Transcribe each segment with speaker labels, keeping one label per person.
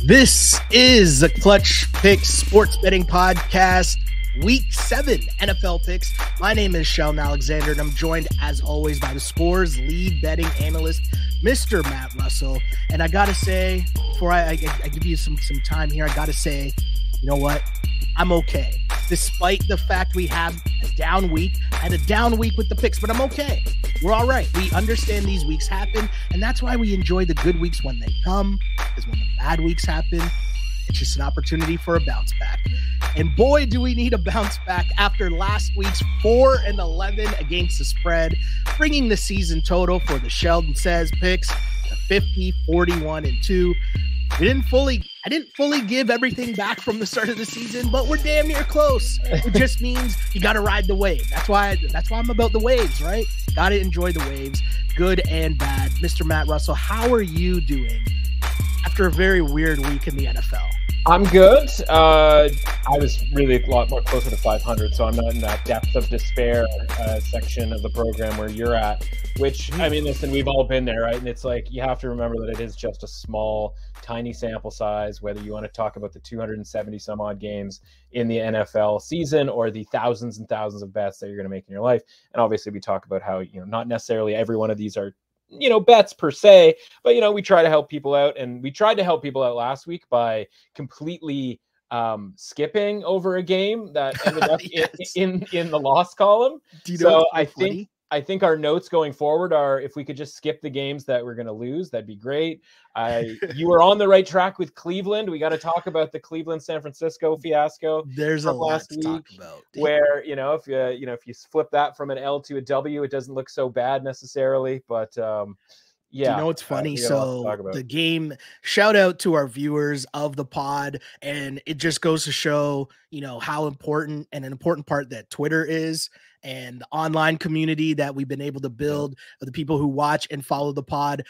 Speaker 1: This is the Clutch Picks Sports Betting Podcast, Week 7 NFL Picks. My name is Sheldon Alexander, and I'm joined, as always, by the Score's lead betting analyst, Mr. Matt Russell. And I got to say, before I give you some time here, I got to say, you know what? I'm okay. Despite the fact we have a down week, I had a down week with the picks, but I'm okay. We're all right. We understand these weeks happen, and that's why we enjoy the good weeks when they come, because when the bad weeks happen, it's just an opportunity for a bounce back. And boy, do we need a bounce back after last week's 4-11 against the spread, bringing the season total for the Sheldon Says picks to 50, 41-2. I didn't fully give everything back from the start of the season, but we're damn near close. It just means you got to ride the wave. That's why I'm about the waves, right? Got to enjoy the waves, good and bad. Mr. Matt Russell, how are you doing after a very weird week in the NFL?
Speaker 2: I'm good. I was really a lot more closer to 500, so I'm not in that depth of despair section of the program where you're at, which, I mean, listen, we've all been there, right? And it's like, you have to remember that it is just a small, tiny sample size, whether you want to talk about the 270 some odd games in the NFL season or the thousands and thousands of bets that you're going to make in your life. And obviously we talk about how, not necessarily every one of these are bets per se, but we try to help people out, and we tried to help people out last week by completely skipping over a game that ended up yes. in the loss column.
Speaker 1: Do you know
Speaker 2: I think our notes going forward are, if we could just skip the games that we're going to lose, that'd be great. You were on the right track with Cleveland. We got to talk about the Cleveland San Francisco fiasco.
Speaker 1: There's a lot to talk about.
Speaker 2: Where if you flip that from an L to a W, it doesn't look so bad necessarily. But yeah,
Speaker 1: do you know what's funny? So the game. Shout out to our viewers of the pod, and it just goes to show how important and an important part that Twitter is, and the online community that we've been able to build of the people who watch and follow the pod.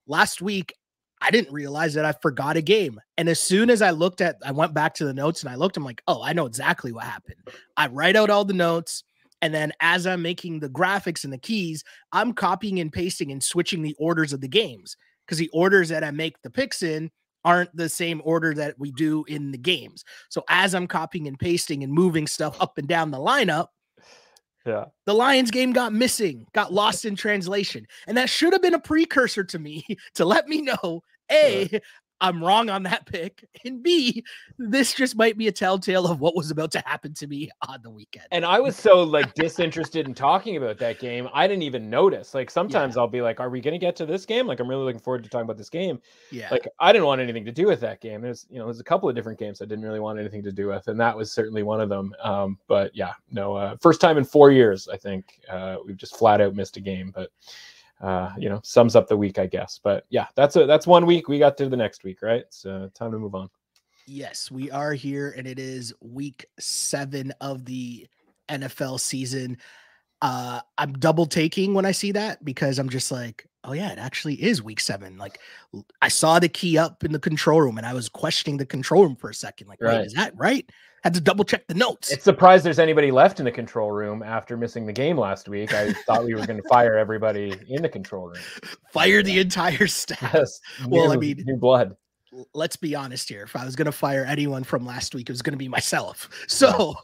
Speaker 1: Last week, I didn't realize that I forgot a game. And as soon as I went back to the notes and I looked, I'm like, oh, I know exactly what happened. I write out all the notes. And then as I'm making the graphics and the keys, I'm copying and pasting and switching the orders of the games, because the orders that I make the picks in aren't the same order that we do in the games. So as I'm copying and pasting and moving stuff up and down the lineup, the Lions game got lost in translation. And that should have been a precursor to me to let me know, A, I'm wrong on that pick, and B, this just might be a telltale of what was about to happen to me on the weekend.
Speaker 2: And I was so disinterested in talking about that game, I didn't even notice. Sometimes I'll be like, are we going to get to this game? I'm really looking forward to talking about this game. Yeah. I didn't want anything to do with that game. There's a couple of different games I didn't really want anything to do with, and that was certainly one of them. But yeah, no, first time in 4 years, I think we've just flat out missed a game, but sums up the week, I guess. But yeah, that's 1 week. We got to the next week, right? So time to move on.
Speaker 1: Yes, we are here, and it is week 7 of the NFL season. I'm double taking when I see that, because I'm just like, oh yeah, it actually is week 7. I saw the key up in the control room and I was questioning the control room for a second. Wait, is that right? Had to double check the notes.
Speaker 2: It's surprised there's anybody left in the control room after missing the game last week. I thought we were going to fire everybody in the control room.
Speaker 1: Fire the entire staff.
Speaker 2: Yes, new blood.
Speaker 1: Let's be honest here. If I was going to fire anyone from last week, it was going to be myself. So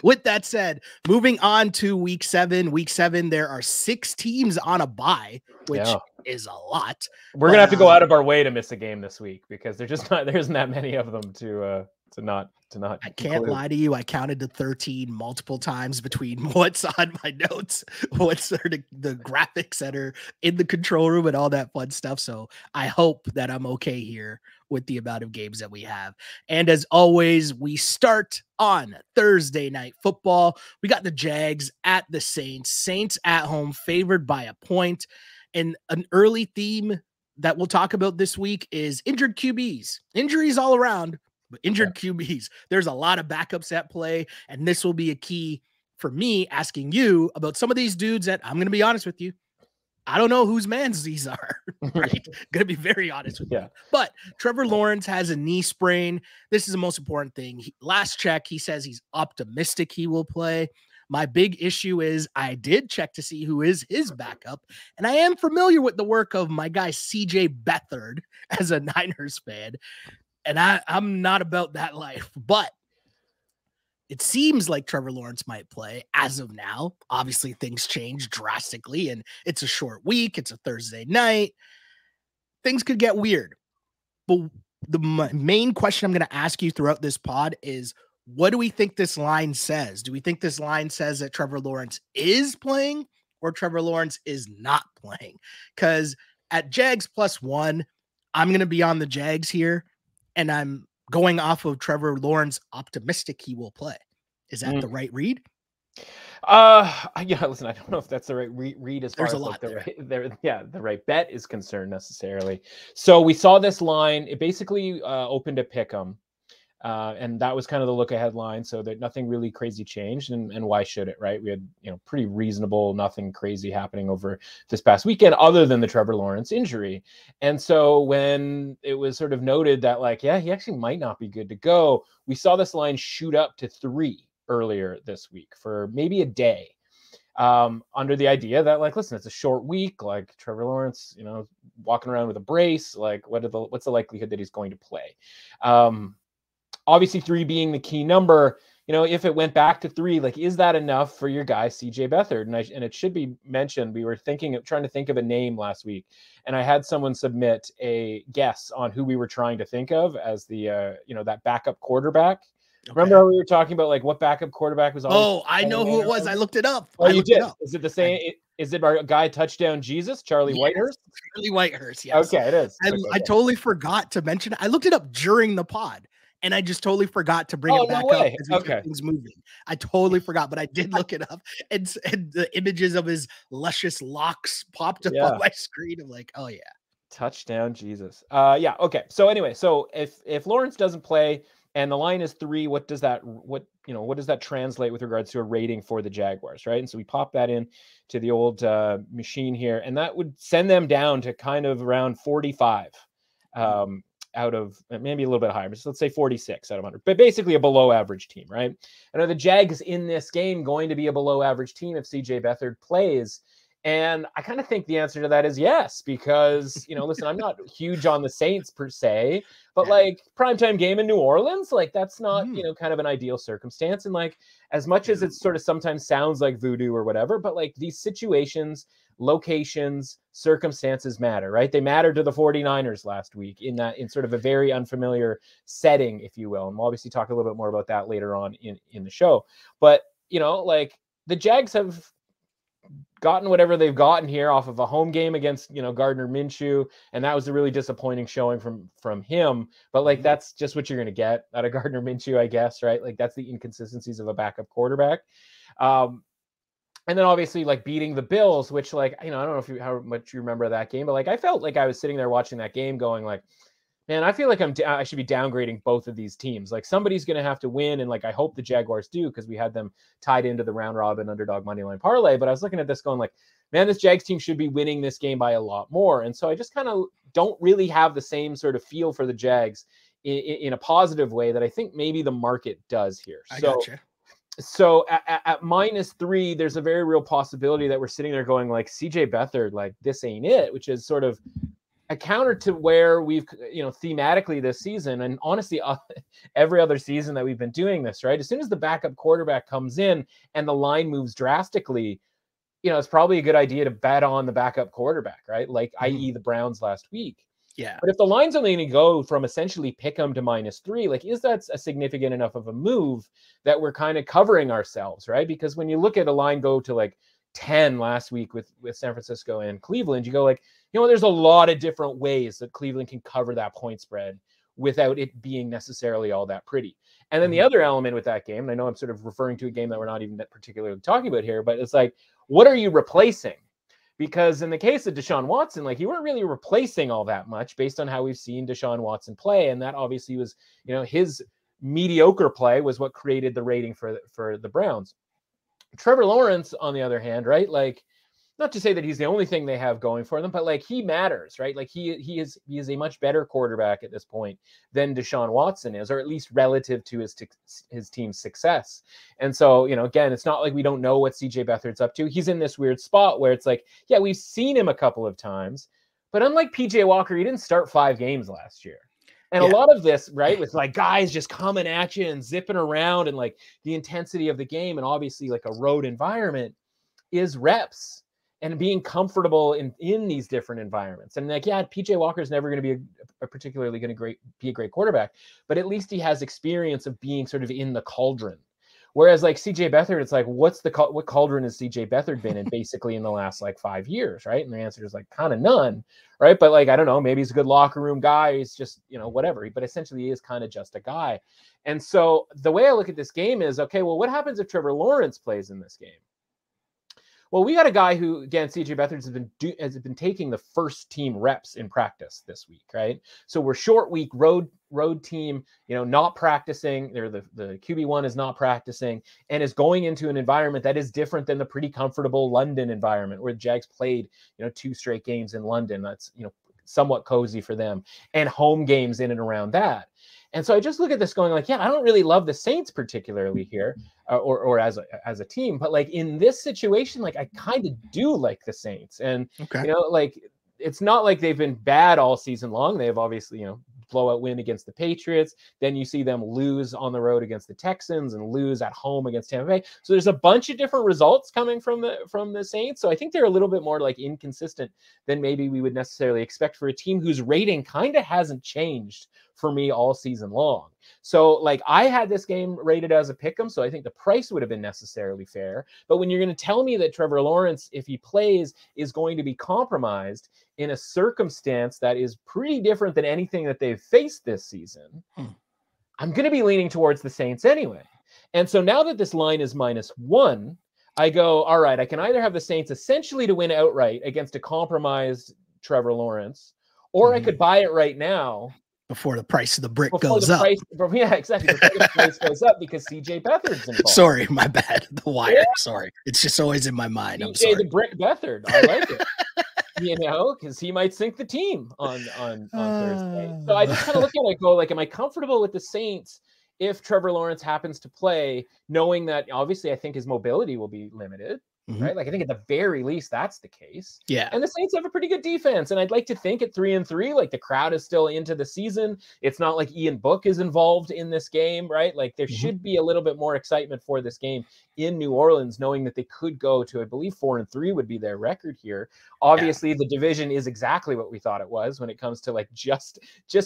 Speaker 1: with that said, moving on to week 7. Week 7, there are 6 teams on a bye, which is a lot.
Speaker 2: We're going to have to go out of our way to miss a game this week, because there isn't that many of them to not.
Speaker 1: I can't lie to you. I counted to 13 multiple times between what's on my notes, what's the graphics that are in the control room and all that fun stuff. So I hope that I'm okay here with the amount of games that we have. And as always, we start on Thursday Night Football. We got the Jags at the Saints. Saints at home, favored by a point. And an early theme that we'll talk about this week is injured QBs. Injuries all around, but injured QBs. There's a lot of backups at play, and this will be a key for me asking you about some of these dudes that, I'm going to be honest with you, I don't know whose mans these are, right? Going to be very honest with you. But Trevor Lawrence has a knee sprain. This is the most important thing. Last check, he says he's optimistic he will play. My big issue is I did check to see who is his backup, and I am familiar with the work of my guy CJ Beathard as a Niners fan. And I'm not about that life, but it seems like Trevor Lawrence might play as of now. Obviously, things change drastically, and it's a short week. It's a Thursday night. Things could get weird. But the main question I'm going to ask you throughout this pod is, what do we think this line says? Do we think this line says that Trevor Lawrence is playing or Trevor Lawrence is not playing? Because at Jags +1, I'm going to be on the Jags here, and I'm going off of Trevor Lawrence optimistic he will play. Is that the right read?
Speaker 2: Yeah, listen, I don't know if that's the right read as far as like the right bet is concerned necessarily. So we saw this line, it basically opened at pick'em. And that was kind of the look ahead line, so that nothing really crazy changed, and why should it, right? We had, pretty reasonable, nothing crazy happening over this past weekend other than the Trevor Lawrence injury. And so when it was sort of noted that like, yeah, he actually might not be good to go, we saw this line shoot up to 3 earlier this week for maybe a day, under the idea that like, listen, it's a short week, like Trevor Lawrence, walking around with a brace, like what's the likelihood that he's going to play? Obviously 3 being the key number, if it went back to 3, like, is that enough for your guy, CJ Beathard? And it should be mentioned, we were trying to think of a name last week, and I had someone submit a guess on who we were trying to think of as the, that backup quarterback. Okay. Remember how we were talking about like what backup quarterback was?
Speaker 1: I know who it was. I looked it up.
Speaker 2: Oh, you did? Is it the same? Is it our guy Touchdown Jesus, Charlie Whitehurst?
Speaker 1: Charlie Whitehurst, yes. Okay,
Speaker 2: it is.
Speaker 1: I totally forgot to mention it. I looked it up during the pod, and I just totally forgot to bring it back up as we kept things moving. I totally forgot, but I did look it up, and the images of his luscious locks popped up on my screen. I'm like, oh yeah,
Speaker 2: Touchdown Jesus. Okay. So anyway, if Lawrence doesn't play and the line is 3, what does that translate with regards to a rating for the Jaguars, right? And so we pop that in to the old machine here, and that would send them down to kind of around 45 out of maybe a little bit higher. So let's say 46 out of 100, but basically a below average team, right? And are the Jags in this game going to be a below average team if CJ Beathard plays? And I kind of think the answer to that is yes, because, listen, I'm not huge on the Saints per se, but like primetime game in New Orleans, like that's not, kind of an ideal circumstance. And like, as much as it sort of sometimes sounds like voodoo or whatever, but like these situations, locations, circumstances matter, right? They mattered to the 49ers last week in sort of a very unfamiliar setting, if you will. And we'll obviously talk a little bit more about that later on in the show. But, like the Jags have gotten whatever they've gotten here off of a home game against, Gardner Minshew. And that was a really disappointing showing from him. But like, that's just what you're going to get out of Gardner Minshew, I guess, right? Like that's the inconsistencies of a backup quarterback. And then obviously like beating the Bills, which like, I don't know how much you remember that game, but like, I felt like I was sitting there watching that game going like, man, I feel like I should be downgrading both of these teams. Like somebody's going to have to win. And like, I hope the Jaguars do, because we had them tied into the round robin underdog moneyline parlay. But I was looking at this going like, man, this Jags team should be winning this game by a lot more. And so I just kind of don't really have the same sort of feel for the Jags in a positive way that I think maybe the market does here.
Speaker 1: Gotcha.
Speaker 2: So at -3, there's a very real possibility that we're sitting there going like, CJ Beathard, like this ain't it, which is sort of a counter to where we've, thematically this season, and honestly, every other season that we've been doing this, right? As soon as the backup quarterback comes in and the line moves drastically, it's probably a good idea to bet on the backup quarterback, right? Like, i.e. the Browns last week.
Speaker 1: Yeah.
Speaker 2: But if the line's only going to go from essentially pick 'em to -3, like, is that a significant enough of a move that we're kind of covering ourselves, right? Because when you look at a line go to like 10 last week with San Francisco and Cleveland, you go like, there's a lot of different ways that Cleveland can cover that point spread without it being necessarily all that pretty. And then the other element with that game, and I know I'm sort of referring to a game that we're not even particularly talking about here, but it's like, what are you replacing? Because in the case of Deshaun Watson, like, you weren't really replacing all that much based on how we've seen Deshaun Watson play. And that obviously was, his mediocre play was what created the rating for the Browns. Trevor Lawrence, on the other hand, right? Like, not to say that he's the only thing they have going for them, but like, he matters, right? Like he is a much better quarterback at this point than Deshaun Watson is, or at least relative to his team's success. And so, again, it's not like we don't know what CJ Beathard's up to. He's in this weird spot where it's like, yeah, we've seen him a couple of times, but unlike PJ Walker, he didn't start 5 games last year. And a lot of this, right, with like guys just coming at you and zipping around and like the intensity of the game and obviously like a road environment is reps and being comfortable in these different environments. And like, yeah, PJ Walker's never going to be particularly going to be a great quarterback, but at least he has experience of being sort of in the cauldron. Whereas like CJ Beathard, it's like, what cauldron has CJ Beathard been in basically in the last like 5 years, right? And the answer is like kind of none, right? But like, I don't know, maybe he's a good locker room guy. He's just, whatever. But essentially he is kind of just a guy. And so the way I look at this game is, okay, well, what happens if Trevor Lawrence plays in this game? Well, we got a guy who, again, CJ Beathard has been taking the first team reps in practice this week, right? So we're short week, road team, not practicing. The QB1 is not practicing and is going into an environment that is different than the pretty comfortable London environment where the Jags played, 2 straight games in London. That's, somewhat cozy for them, and home games in and around that. And so I just look at this going like, yeah, I don't really love the Saints particularly here or as a team, but like in this situation, like I kind of do like the Saints. And, like it's not like they've been bad all season long. They have obviously, blowout win against the Patriots. Then you see them lose on the road against the Texans and lose at home against Tampa Bay. So there's a bunch of different results coming from the Saints. So I think they're a little bit more like inconsistent than maybe we would necessarily expect for a team whose rating kind of hasn't changed for me all season long. So like I had this game rated as a pick'em, so I think the price would have been necessarily fair. But when you're going to tell me that Trevor Lawrence, if he plays, is going to be compromised in a circumstance that is pretty different than anything that they've faced this season, I'm going to be leaning towards the Saints anyway. And so now that this line is -1, I go, all right, I can either have the Saints essentially to win outright against a compromised Trevor Lawrence, or I could buy it right now
Speaker 1: before the price of the brick goes up.
Speaker 2: Yeah, exactly. Before the price goes up because CJ Beathard's involved.
Speaker 1: Sorry, my bad. The wire. Yeah. Sorry. It's just always in my mind. I'm sorry.
Speaker 2: The brick Beathard. I like it. Because he might sink the team on Thursday. So I just kind of look at it and go, like, am I comfortable with the Saints if Trevor Lawrence happens to play, knowing that obviously I think his mobility will be limited? Right? Like I think at the very least that's the case.
Speaker 1: Yeah.
Speaker 2: And the Saints have a pretty good defense. And I'd like to think at 3-3, like the crowd is still into the season. It's not like Ian Book is involved in this game, right? Like there should be a little bit more excitement for this game in New Orleans, knowing that they could go to, I believe 4-3 would be their record here. Obviously the division is exactly what we thought it was when it comes to like just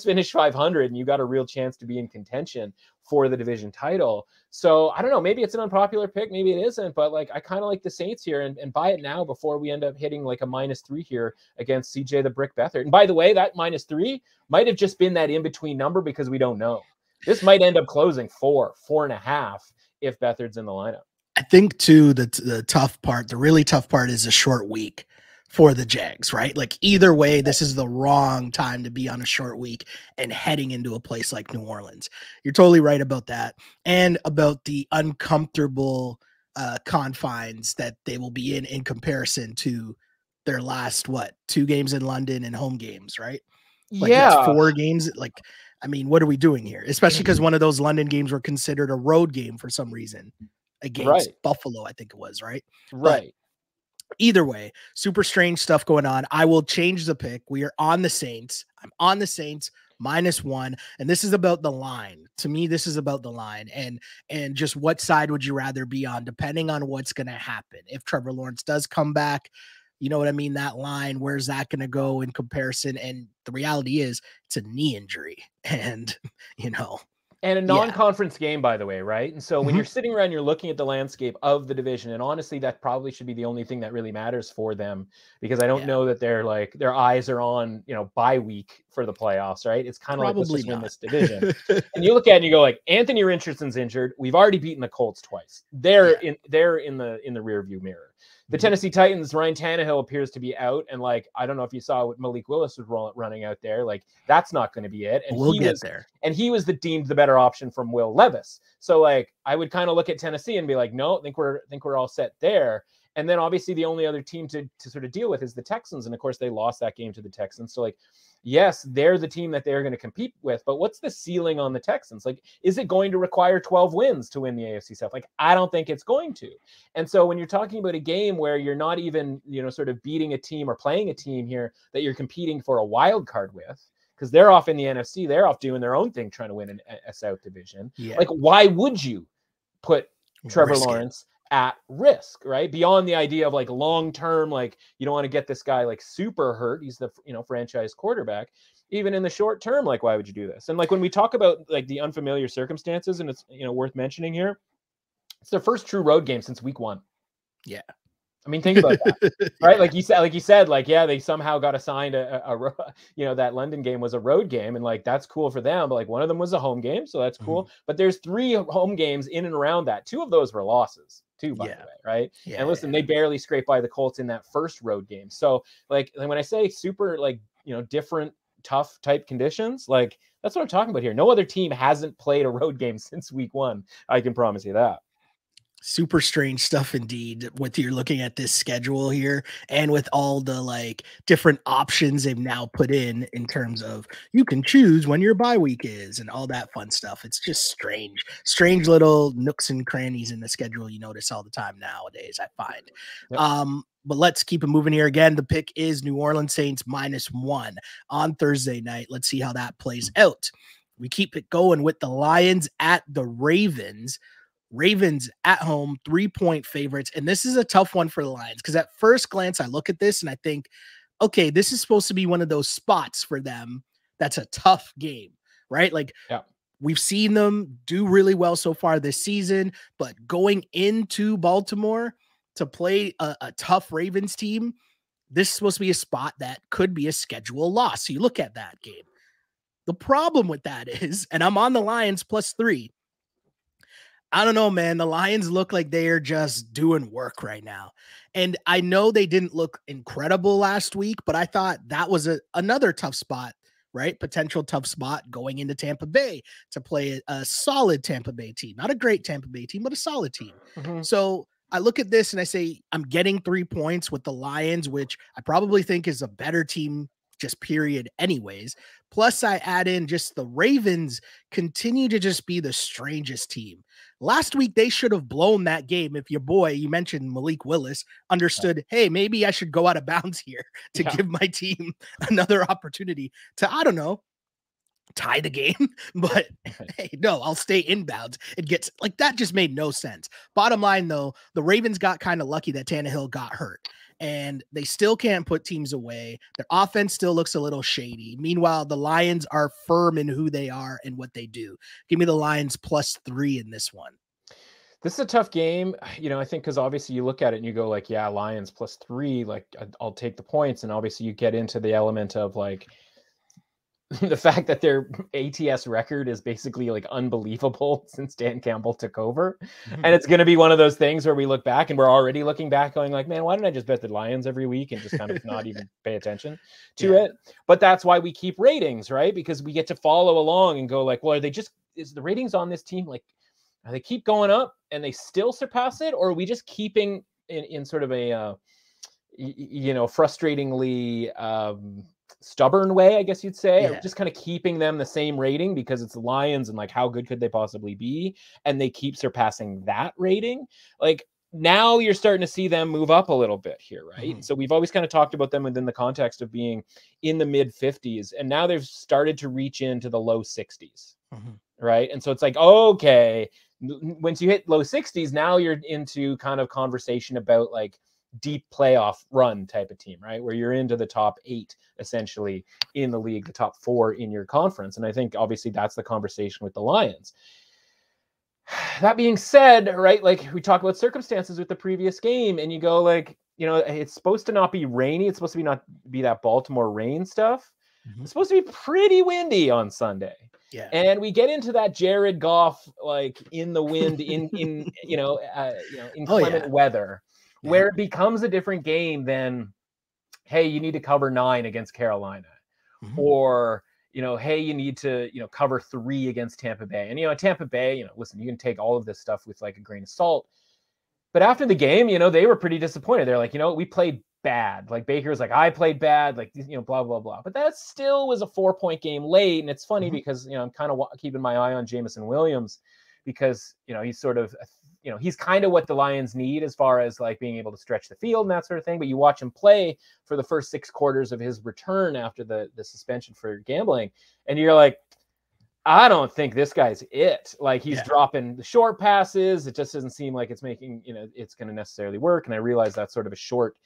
Speaker 2: finish 500 and you got a real chance to be in contention for the division title. So I don't know, maybe it's an unpopular pick, maybe it isn't, but like I kind of like the Saints here and buy it now before we end up hitting like a -3 here against CJ the Brick Beathard. And by the way, that -3 might have just been that in-between number because we don't know. This might end up closing 4.5 if Beathard's in the lineup.
Speaker 1: I think too, the tough part, the really tough part is a short week for the Jags, right? Like either way, this is the wrong time to be on a short week and heading into a place like New Orleans. You're totally right about that. And about the uncomfortable confines that they will be in comparison to their last, 2 games in London and home games, right? Like that's 4 games. Like, I mean, what are we doing here? Especially because one of those London games were considered a road game for some reason against Buffalo, I think it was, right?
Speaker 2: Right.
Speaker 1: But either way, super strange stuff going on. I will change the pick. We are on the Saints. I'm on the Saints -1. And this is about the line. To me, this is about the line and just what side would you rather be on, depending on what's going to happen. If Trevor Lawrence does come back, you know what I mean? That line, where's that going to go in comparison? And the reality is it's a knee injury and,
Speaker 2: And a non-conference game, by the way, right? And so when you're sitting around, you're looking at the landscape of the division, and honestly, that probably should be the only thing that really matters for them, because I don't know that they're like their eyes are on bye week for the playoffs, right? It's kind of like, let's just win this division. And you look at it and you go like, Anthony Richardson's injured. We've already beaten the Colts twice. They're in the rear view mirror. The Tennessee Titans, Ryan Tannehill appears to be out. And like, I don't know if you saw what Malik Willis was running out there. Like, that's not going to be it. And
Speaker 1: we'll get there.
Speaker 2: And he was deemed the better option from Will Levis. So like, I would kind of look at Tennessee and be like, no, I think we're all set there. And then obviously the only other team to sort of deal with is the Texans. And of course they lost that game to the Texans. So like, yes, they're the team that they're going to compete with, but what's the ceiling on the Texans? Like, is it going to require 12 wins to win the AFC South? Like, I don't think it's going to. And so when you're talking about a game where you're not even, sort of beating a team or playing a team here that you're competing for a wild card with, because they're off in the NFC. They're off doing their own thing, trying to win a South division.
Speaker 1: Yeah.
Speaker 2: Like, why would you put Trevor
Speaker 1: Risk
Speaker 2: Lawrence at risk, right? Beyond the idea of like long-term, like you don't want to get this guy like super hurt. He's the, franchise quarterback. Even in the short term, like, why would you do this? And like, when we talk about like the unfamiliar circumstances, and it's, worth mentioning here, it's their first true road game since week 1.
Speaker 1: Yeah.
Speaker 2: I mean, think about that, right? Like you said, like, yeah, they somehow got assigned that London game was a road game, and like that's cool for them. But like one of them was a home game, so that's cool. But there's 3 home games in and around that. 2 of those were losses, too, by the way, right? Yeah, and listen, they barely scraped by the Colts in that first road game. So like when I say super, like different, tough type conditions, like that's what I'm talking about here. No other team hasn't played a road game since week 1. I can promise you that.
Speaker 1: Super strange stuff indeed with you're looking at this schedule here, and with all the like different options they've now put in terms of you can choose when your bye week is and all that fun stuff. It's just strange little nooks and crannies in the schedule you notice all the time nowadays, I find. Yep. But let's keep it moving here. Again, the pick is New Orleans Saints -1 on Thursday night. Let's see how that plays out. We keep it going with the Lions at the Ravens. Ravens at home, 3-point favorites. And this is a tough one for the Lions because at first glance, I look at this and I think, okay, this is supposed to be one of those spots for them. That's a tough game, right? Like, we've seen them do really well so far this season, but going into Baltimore to play a tough Ravens team, this is supposed to be a spot that could be a schedule loss. So you look at that game. The problem with that is, and I'm on the Lions +3, I don't know, man. The Lions look like they are just doing work right now. And I know they didn't look incredible last week, but I thought that was another tough spot, right? Potential tough spot going into Tampa Bay to play a solid Tampa Bay team. Not a great Tampa Bay team, but a solid team. So I look at this and I say, I'm getting 3 points with the Lions, which I probably think is a better team just period anyways. Plus I add in just the Ravens continue to just be the strangest team. Last week, they should have blown that game if your boy, you mentioned Malik Willis, understood, hey, maybe I should go out of bounds here to give my team another opportunity to, I don't know, tie the game. But hey, no, I'll stay inbounds. It gets like that just made no sense. Bottom line, though, the Ravens got kind of lucky that Tannehill got hurt. And they still can't put teams away. Their offense still looks a little shady. Meanwhile, the Lions are firm in who they are and what they do. Give me the Lions +3 in this one.
Speaker 2: This is a tough game, I think, because obviously you look at it and you go like, yeah, Lions +3, like I'll take the points. And obviously you get into the element of like the fact that their ATS record is basically like unbelievable since Dan Campbell took over. And it's going to be one of those things where we look back and we're already looking back going like, man, why didn't I just bet the Lions every week and just kind of not even pay attention to it? But that's why we keep ratings, right? Because we get to follow along and go like, well, is the ratings on this team, like, are they keep going up and they still surpass it? Or are we just keeping in sort of a, frustratingly, stubborn way, I guess you'd say, just kind of keeping them the same rating because it's the Lions and like how good could they possibly be, and they keep surpassing that rating. Like now you're starting to see them move up a little bit here, right? So we've always kind of talked about them within the context of being in the mid 50s, and now they've started to reach into the low 60s, right? And so it's like, okay, once you hit low 60s, now you're into kind of conversation about like deep playoff run type of team, right? Where you're into the top 8 essentially in the league, the top 4 in your conference. And I think obviously that's the conversation with the Lions. That being said, right, like we talk about circumstances with the previous game and you go like, it's supposed to not be rainy. It's supposed to not be that Baltimore rain stuff. It's supposed to be pretty windy on Sunday. Yeah. And we get into that Jared Goff, like in the wind, in inclement weather. Where it becomes a different game than, hey, you need to cover 9 against Carolina, or, hey, you need to, cover 3 against Tampa Bay. And, Tampa Bay, listen, you can take all of this stuff with like a grain of salt. But after the game, they were pretty disappointed. They're like, we played bad. Like Baker was like, I played bad, like, blah, blah, blah. But that still was a 4-point game late. And it's funny because, I'm kind of keeping my eye on Jameson Williams because, he's sort of he's kind of what the Lions need as far as like being able to stretch the field and that sort of thing. But you watch him play for the first 6 quarters of his return after the suspension for gambling, and you're like, I don't think this guy's it. Like, he's dropping the short passes. It just doesn't seem like it's making, it's going to necessarily work. And I realize that's sort of a short,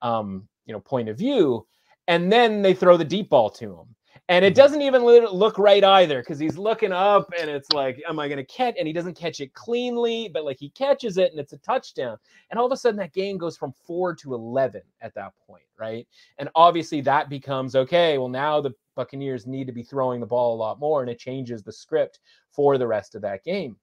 Speaker 2: point of view. And then they throw the deep ball to him. And it doesn't even look right either, because he's looking up and it's like, am I going to catch? And he doesn't catch it cleanly, but like he catches it and it's a touchdown. And all of a sudden that game goes from 4-11 at that point, right? And obviously that becomes, okay, well, now the Buccaneers need to be throwing the ball a lot more, and it changes the script for the rest of that game.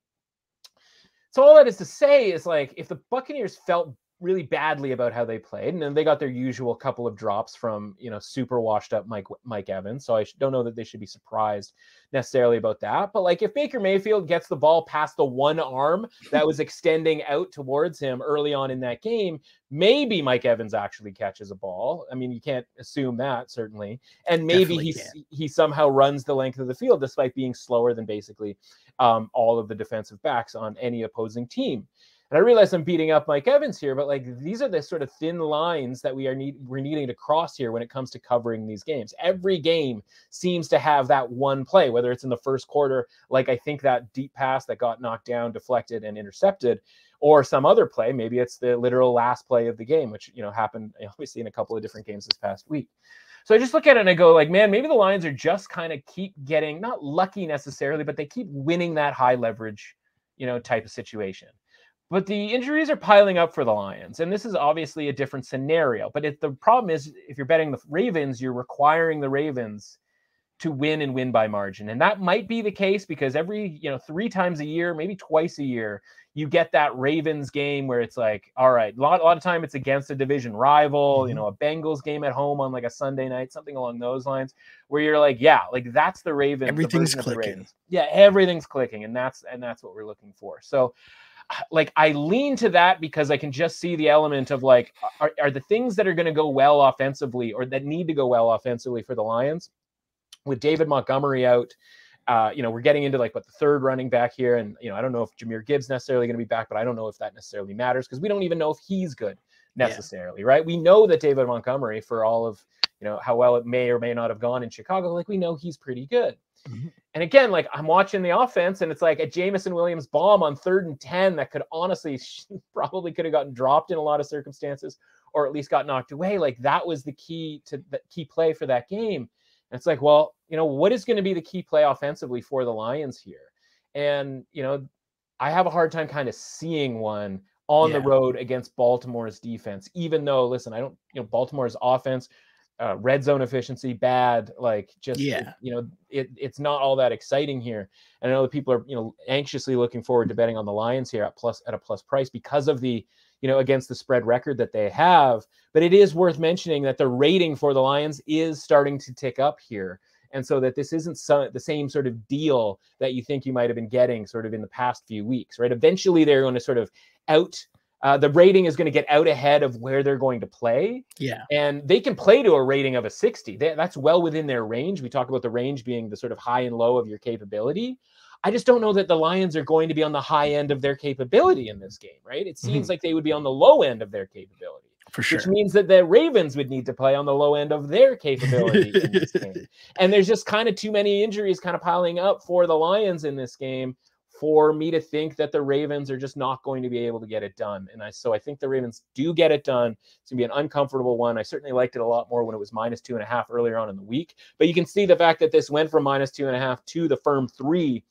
Speaker 2: So all that is to say is, like, if the Buccaneers felt really badly about how they played, and then they got their usual couple of drops from, super washed up Mike Evans. So I don't know that they should be surprised necessarily about that. But like, if Baker Mayfield gets the ball past the one arm that was extending out towards him early on in that game, maybe Mike Evans actually catches a ball. I mean, you can't assume that, certainly. And maybe he somehow runs the length of the field despite being slower than basically all of the defensive backs on any opposing team. And I realize I'm beating up Mike Evans here, but like, these are the sort of thin lines that we're needing to cross here when it comes to covering these games. Every game seems to have that one play, whether it's in the first quarter, like I think that deep pass that got knocked down, deflected, and intercepted, or some other play. Maybe it's the literal last play of the game, which, happened obviously in a couple of different games this past week. So I just look at it and I go like, man, maybe the Lions are just kind of keep getting, not lucky necessarily, but they keep winning that high leverage, type of situation. But the injuries are piling up for the Lions, and this is obviously a different scenario. But the problem is, if you're betting the Ravens, you're requiring the Ravens to win and win by margin. And that might be the case because every, 3 times a year, maybe twice a year, you get that Ravens game where it's like, all right, a lot of time it's against a division rival, a Bengals game at home on like a Sunday night, something along those lines, where you're like, yeah, like that's the Ravens.
Speaker 1: Everything's clicking.
Speaker 2: Yeah, everything's clicking, and that's what we're looking for. So, like, I lean to that because I can just see the element of like, are the things that are going to go well offensively, or that need to go well offensively for the Lions, with David Montgomery out. We're getting into like what the third running back here, and I don't know if Jahmyr Gibbs necessarily going to be back, but I don't know if that necessarily matters because we don't even know if he's good necessarily, right? We know that David Montgomery, for all of how well it may or may not have gone in Chicago, like we know he's pretty good. And again, like I'm watching the offense, and it's like a Jameson Williams bomb on 3rd and 10 that could honestly probably could have gotten dropped in a lot of circumstances, or at least got knocked away. Like that was the key play for that game. And it's like, well, what is going to be the key play offensively for the Lions here? And, I have a hard time kind of seeing one on the road against Baltimore's defense, even though, listen, I don't, Baltimore's offense, red zone efficiency, bad, like just, it's not all that exciting here. And I know that people are, anxiously looking forward to betting on the Lions here at a plus price because of the, against the spread record that they have. But it is worth mentioning that the rating for the Lions is starting to tick up here. And so that this isn't the same sort of deal that you think you might have been getting sort of in the past few weeks, right? Eventually they're going to sort of the rating is going to get out ahead of where they're going to play. Yeah. And they can play to a rating of a 60. That's well within their range. We talk about the range being the sort of high and low of your capability. I just don't know that the Lions are going to be on the high end of their capability in this game, right? It seems like they would be on the low end of their capability. For sure. Which means that the Ravens would need to play on the low end of their capability in this game. And there's just kind of too many injuries kind of piling up for the Lions in this game for me to think that the Ravens are just not going to be able to get it done. And so I think the Ravens do get it done. It's going to be an uncomfortable one. I certainly liked it a lot more when it was -2.5 earlier on in the week. But you can see the fact that this went from -2.5 to the firm 3.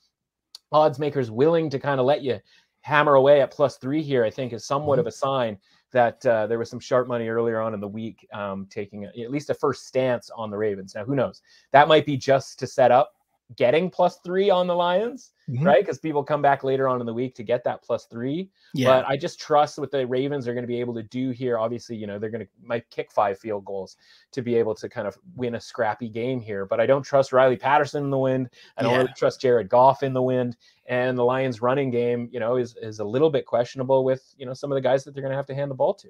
Speaker 2: Odds makers willing to kind of let you hammer away at +3 here, I think, is somewhat of a sign that there was some sharp money earlier on in the week taking at least a first stance on the Ravens. Now, who knows? That might be just to set up getting +3 on the Lions, right? Because people come back later on in the week to get that +3. Yeah. But I just trust what the Ravens are going to be able to do here. Obviously, they're going to might kick 5 field goals to be able to kind of win a scrappy game here. But I don't trust Riley Patterson in the wind. I don't really trust Jared Goff in the wind. And the Lions running game, is a little bit questionable with, some of the guys that they're going to have to hand the ball to.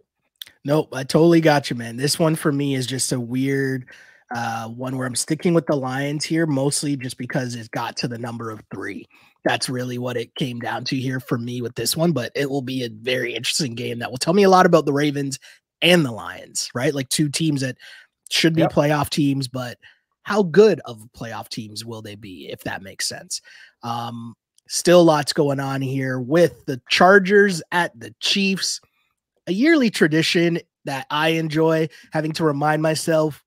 Speaker 1: Nope, I totally got you, man. This one for me is just a weird one where I'm sticking with the Lions here, mostly just because it got to the number of 3. That's really what it came down to here for me with this one, but it will be a very interesting game that will tell me a lot about the Ravens and the Lions, right? Like 2 teams that should be playoff teams, but how good of playoff teams will they be, if that makes sense? Still lots going on here with the Chargers at the Chiefs, a yearly tradition that I enjoy, having to remind myself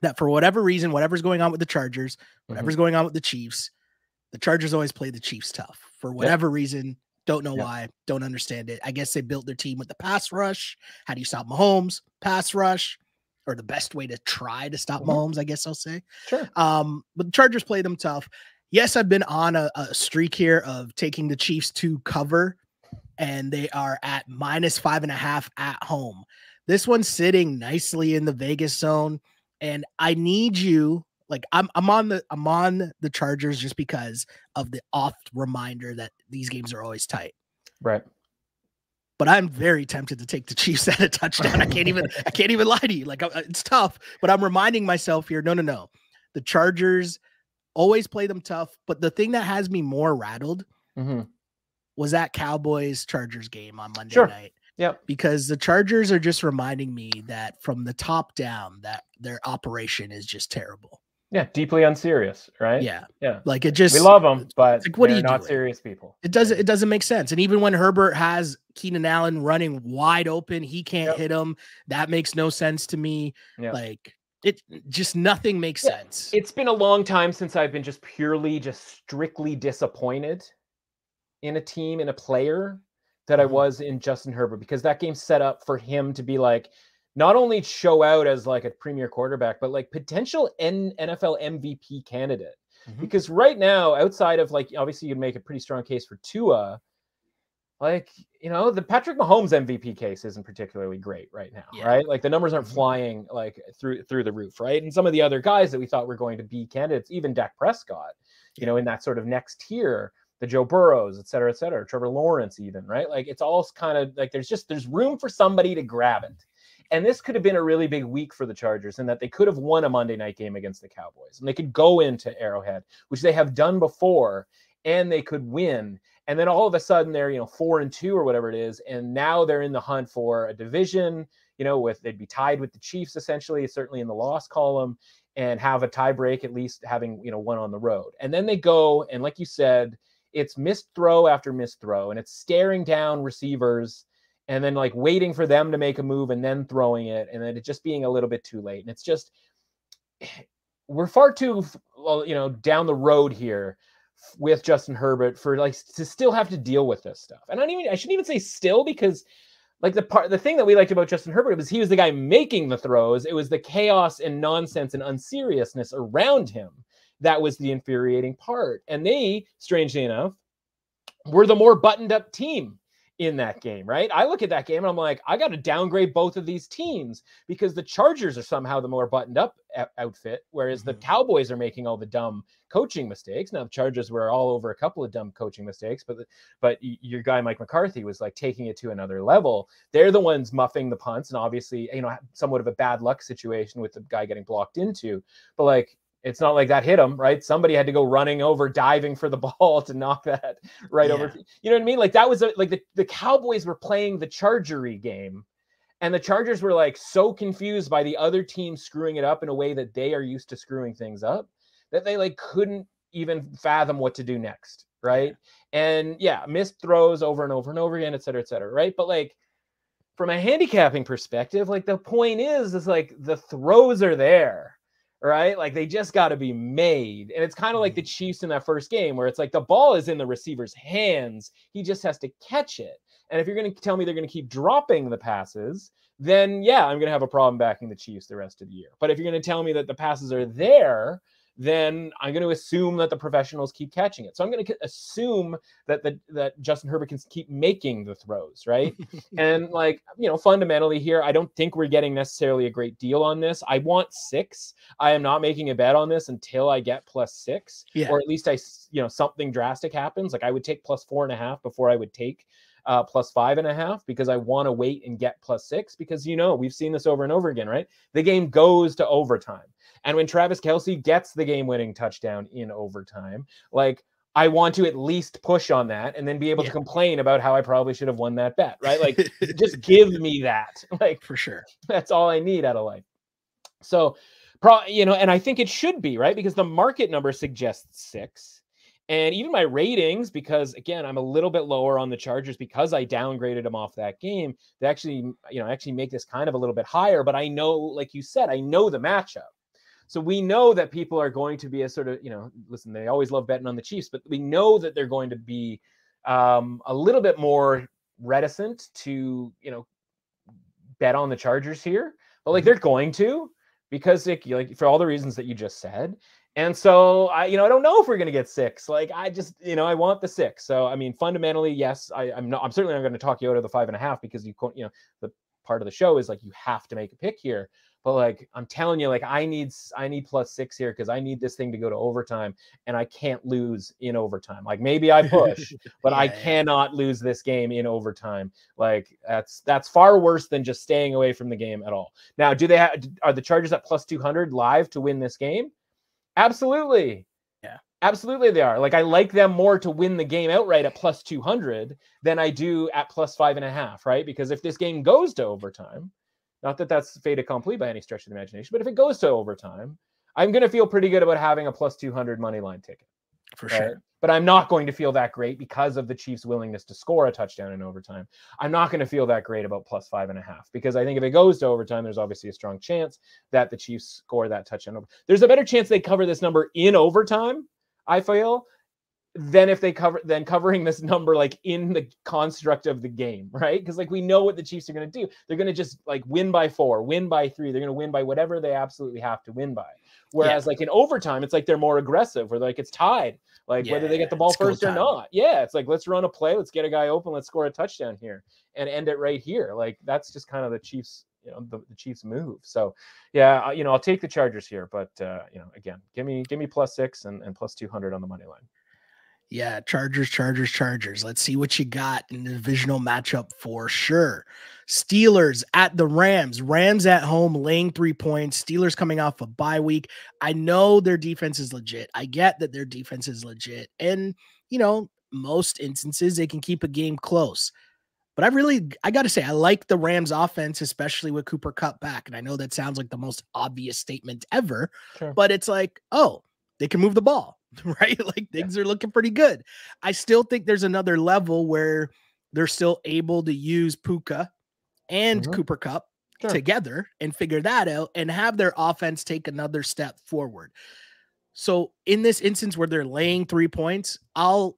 Speaker 1: that for whatever reason, whatever's going on with the Chargers, whatever's going on with the Chiefs, the Chargers always play the Chiefs tough for whatever reason. Don't know why. Don't understand it. I guess they built their team with the pass rush. How do you stop Mahomes? Pass rush, or the best way to try to stop Mahomes, I guess I'll say.
Speaker 2: Sure.
Speaker 1: But the Chargers play them tough. Yes, I've been on a streak here of taking the Chiefs to cover, and they are at -5.5 at home. This one's sitting nicely in the Vegas zone, and I need you. Like I'm on the Chargers just because of the oft reminder that these games are always tight.
Speaker 2: Right.
Speaker 1: But I'm very tempted to take the Chiefs at a touchdown. I can't even lie to you. Like it's tough, but I'm reminding myself here, no. The Chargers always play them tough. But the thing that has me more rattled was that Cowboys Chargers game on Monday night.
Speaker 2: Yeah.
Speaker 1: Because the Chargers are just reminding me that from the top down, that their operation is just terrible.
Speaker 2: Yeah, deeply unserious, right?
Speaker 1: Yeah.
Speaker 2: Yeah.
Speaker 1: Like it just,
Speaker 2: we love them, but
Speaker 1: like, what are you
Speaker 2: not
Speaker 1: doing?
Speaker 2: Serious people.
Speaker 1: It doesn't make sense. And even when Herbert has Keenan Allen running wide open, he can't hit him. That makes no sense to me. Like it just nothing makes sense.
Speaker 2: It's been a long time since I've been just strictly disappointed in a team, in a player that I was in Justin Herbert, because that game set up for him to be like, not only show out as like a premier quarterback, but like potential NFL MVP candidate. Because right now, outside of like, obviously you'd make a pretty strong case for Tua, like, you know, the Patrick Mahomes MVP case isn't particularly great right now, right? Like the numbers aren't flying like through the roof, right? And some of the other guys that we thought were going to be candidates, even Dak Prescott, you know, in that sort of next tier, the Joe Burrows, et cetera, Trevor Lawrence even, right? Like it's all kind of like there's room for somebody to grab it. And this could have been a really big week for the Chargers in that they could have won a Monday night game against the Cowboys. And they could go into Arrowhead, which they have done before, and they could win. And then all of a sudden they're, 4-2 or whatever it is. And now they're in the hunt for a division, they'd be tied with the Chiefs, essentially, certainly in the loss column, and have a tie break, at least having, one on the road. And then they go, and like you said, it's missed throw after missed throw, and it's staring down receivers and then like waiting for them to make a move and then throwing it, and then it just being a little bit too late. And it's just, we're far too, down the road here with Justin Herbert for like to still have to deal with this stuff. And I shouldn't even say still, because like the thing that we liked about Justin Herbert was he was the guy making the throws. It was the chaos and nonsense and unseriousness around him that was the infuriating part. And they, strangely enough, were the more buttoned up team in that game, right? I look at that game and I'm like, I got to downgrade both of these teams because the Chargers are somehow the more buttoned up outfit, whereas the Cowboys are making all the dumb coaching mistakes. Now the Chargers were all over a couple of dumb coaching mistakes, but your guy Mike McCarthy was like taking it to another level. They're the ones muffing the punts, and obviously, somewhat of a bad luck situation with the guy getting blocked into, but like, it's not like that hit him, right? Somebody had to go running over, diving for the ball to knock that right over. You know what I mean? Like that was like the Cowboys were playing the Chargery game, and the Chargers were like so confused by the other team screwing it up in a way that they are used to screwing things up that they like couldn't even fathom what to do next, right? And missed throws over and over and over again, et cetera, right? But like from a handicapping perspective, like the point is like the throws are there. Right? Like they just got to be made. And it's kind of like the Chiefs in that first game where it's like the ball is in the receiver's hands. He just has to catch it. And if you're going to tell me they're going to keep dropping the passes, then I'm going to have a problem backing the Chiefs the rest of the year. But if you're going to tell me that the passes are there, then I'm going to assume that the professionals keep catching it. So I'm going to assume that Justin Herbert can keep making the throws, right? And like, fundamentally here, I don't think we're getting necessarily a great deal on this. I want 6. I am not making a bet on this until I get +6, or at least something drastic happens. Like I would take +4.5 before I would take plus 5.5 because I want to wait and get plus 6 because, we've seen this over and over again, right? The game goes to overtime. And when Travis Kelce gets the game-winning touchdown in overtime, like, I want to at least push on that and then be able to complain about how I probably should have won that bet, right? Like, just give me that. Like,
Speaker 1: for sure.
Speaker 2: That's all I need out of life. So, and I think it should be, right? Because the market number suggests 6. And even my ratings, because again, I'm a little bit lower on the Chargers because I downgraded them off that game. They actually make this kind of a little bit higher, but I know, like you said, I know the matchup. So we know that people are going to be a sort of, listen, they always love betting on the Chiefs, but we know that they're going to be a little bit more reticent to, bet on the Chargers here. But like they're going to, because for all the reasons that you just said. And so I don't know if we're going to get 6. Like I just, I want the 6. So, I mean, fundamentally, yes, I'm certainly not going to talk you out of the 5.5 because the part of the show is like, you have to make a pick here. But like, I'm telling you, like I need plus 6 here because I need this thing to go to overtime and I can't lose in overtime. Like maybe I push, but I cannot lose this game in overtime. Like that's far worse than just staying away from the game at all. Now, are the Chargers at plus 200 live to win this game? Absolutely.
Speaker 1: Yeah,
Speaker 2: absolutely they are. Like I like them more to win the game outright at plus 200 than I do at plus 5.5, right? Because if this game goes to overtime, not that that's fait accompli by any stretch of the imagination, but if it goes to overtime, I'm going to feel pretty good about having a plus 200 money line ticket.
Speaker 1: For sure.
Speaker 2: But I'm not going to feel that great because of the Chiefs' willingness to score a touchdown in overtime. I'm not going to feel that great about plus 5.5 because I think if it goes to overtime, there's obviously a strong chance that the Chiefs score that touchdown. There's a better chance they cover this number in overtime, I feel, than if they covering this number like in the construct of the game, right? Because like we know what the Chiefs are going to do. They're going to just like win by 4, win by 3. They're going to win by whatever they absolutely have to win by. Whereas like in overtime, it's like they're more aggressive, where like it's tied, like whether they get the ball first or not. Yeah, it's like let's run a play, let's get a guy open, let's score a touchdown here and end it right here. Like that's just kind of the Chiefs, the Chiefs move. So yeah, I'll take the Chargers here, but again, give me plus 6 and plus 200 on the money line.
Speaker 1: Yeah, Chargers. Let's see what you got in the divisional matchup for sure. Steelers at the Rams. Rams at home, laying 3 points. Steelers coming off a bye week. I know their defense is legit. I get that their defense is legit. And, most instances they can keep a game close. But I got to say, I like the Rams offense, especially with Cooper Kupp back. And I know that sounds like the most obvious statement ever, but it's like, oh, they can move the ball. Right? Like things are looking pretty good. I still think there's another level where they're still able to use Puka and Cooper Kupp together and figure that out and have their offense take another step forward. So in this instance where they're laying 3 points, I'll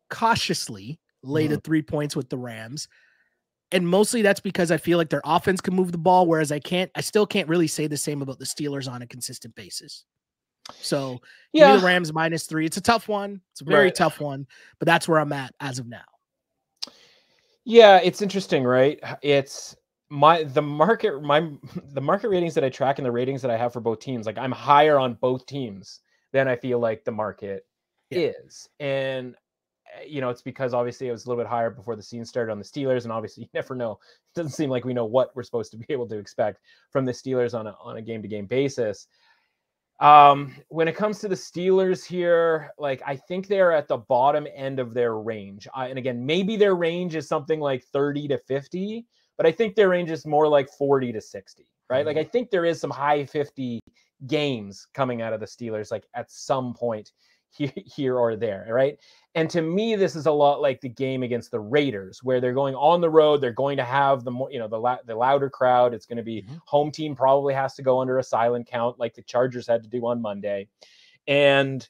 Speaker 1: cautiously lay the 3 points with the Rams. And mostly that's because I feel like their offense can move the ball, whereas I still can't really say the same about the Steelers on a consistent basis. So give me the Rams -3. It's a tough one. It's a very tough one, but that's where I'm at as of now.
Speaker 2: Yeah, it's interesting, right? It's the market ratings that I track and the ratings that I have for both teams. Like I'm higher on both teams than I feel like the market is. And it's because obviously it was a little bit higher before the season started on the Steelers, and obviously you never know. It doesn't seem like we know what we're supposed to be able to expect from the Steelers on a game-to-game basis. When it comes to the Steelers here, like I think they're at the bottom end of their range. And again, maybe their range is something like 30 to 50, but I think their range is more like 40 to 60, right? Like I think there is some high 50 games coming out of the Steelers, like at some point here or there, right? And to me, this is a lot like the game against the Raiders, where they're going on the road. They're going to have the louder crowd. It's going to be home team probably has to go under a silent count, like the Chargers had to do on Monday, and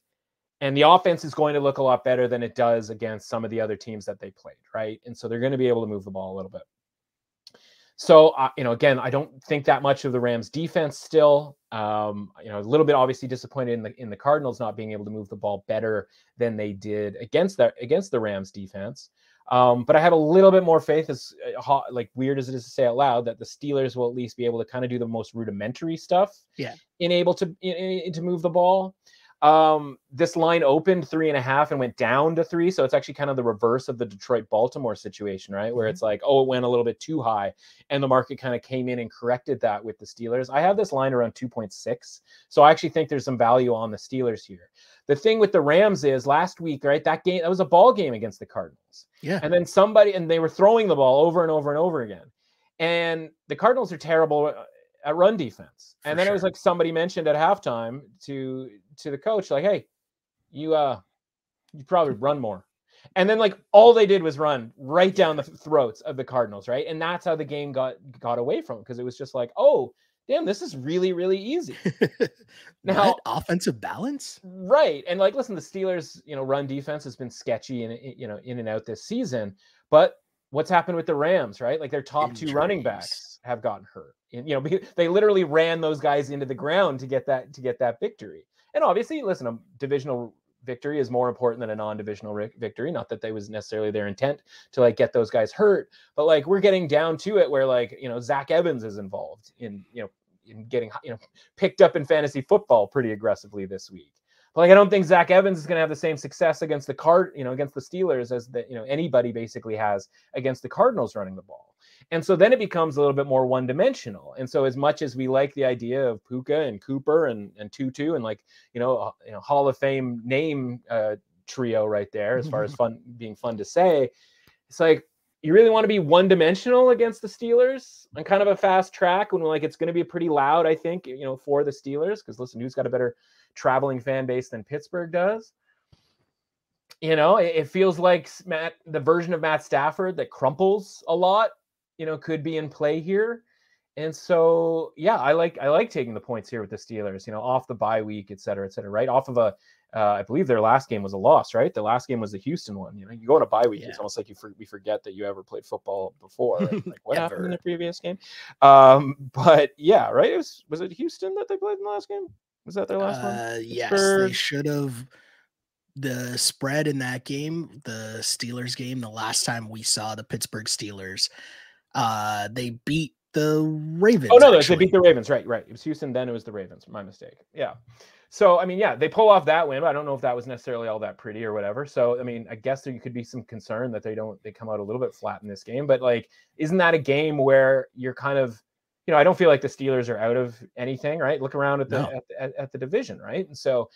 Speaker 2: the offense is going to look a lot better than it does against some of the other teams that they played, right? And so they're going to be able to move the ball a little bit. So, again, I don't think that much of the Rams defense still. A little bit obviously disappointed in the Cardinals not being able to move the ball better than they did against the Rams defense. But I have a little bit more faith, as like weird as it is to say out loud, that the Steelers will at least be able to kind of do the most rudimentary stuff. Yeah, able to move the ball. This line opened 3.5 and went down to 3. So it's actually kind of the reverse of the Detroit-Baltimore situation, right? Where it's like, oh, it went a little bit too high. And the market kind of came in and corrected that with the Steelers. I have this line around 2.6. So I actually think there's some value on the Steelers here. The thing with the Rams is last week, right? That was a ball game against the Cardinals.
Speaker 1: Yeah.
Speaker 2: And then they were throwing the ball over and over and over again. And the Cardinals are terrible at run defense. And then it was like somebody mentioned at halftime to the coach, like, hey, you probably run more. And then like all they did was run right down the throats of the Cardinals, right? And that's how the game got away from them, because it was just like, oh, damn, this is really, really easy. Now,
Speaker 1: offensive balance?
Speaker 2: Right. And like, listen, the Steelers, run defense has been sketchy in and out this season, but what's happened with the Rams, right? Like their top two running backs have gotten hurt. And, they literally ran those guys into the ground to get that victory. And obviously, listen, a divisional victory is more important than a non-divisional victory. Not that that was necessarily their intent to like get those guys hurt, but like we're getting down to it where like, Zach Evans is involved in getting, picked up in fantasy football pretty aggressively this week. But like, I don't think Zach Evans is going to have the same success against the against the Steelers as anybody basically has against the Cardinals running the ball. And so then it becomes a little bit more one-dimensional. And so as much as we like the idea of Puka and Cooper and Tutu and like, Hall of Fame name trio right there, as far as being fun to say, it's like, you really want to be one-dimensional against the Steelers on kind of a fast track when like it's going to be pretty loud, I think, for the Steelers, because listen, who's got a better traveling fan base than Pittsburgh does? It feels like the version of Matt Stafford that crumples a lot, could be in play here. And so, yeah, I like taking the points here with the Steelers, off the bye week, et cetera, right? Off of I believe their last game was a loss, right? The last game was the Houston one. You go on a bye week, It's almost like we forget that you ever played football before. Right? Like what happened in the previous game? But yeah, right? Was it Houston that they played in the last game? Was that their last one?
Speaker 1: Yes, they should have. The spread in that game, the Steelers game, the last time we saw the Pittsburgh Steelers, they beat the Ravens.
Speaker 2: Oh, no, they beat the Ravens. Right. It was Houston, then it was the Ravens. My mistake. Yeah. So, I mean, yeah, they pull off that win, but I don't know if that was necessarily all that pretty or whatever. So, I mean, I guess there could be some concern that they come out a little bit flat in this game. But, like, isn't that a game where you're kind of, I don't feel like the Steelers are out of anything, right? Look around at the division, right? And so,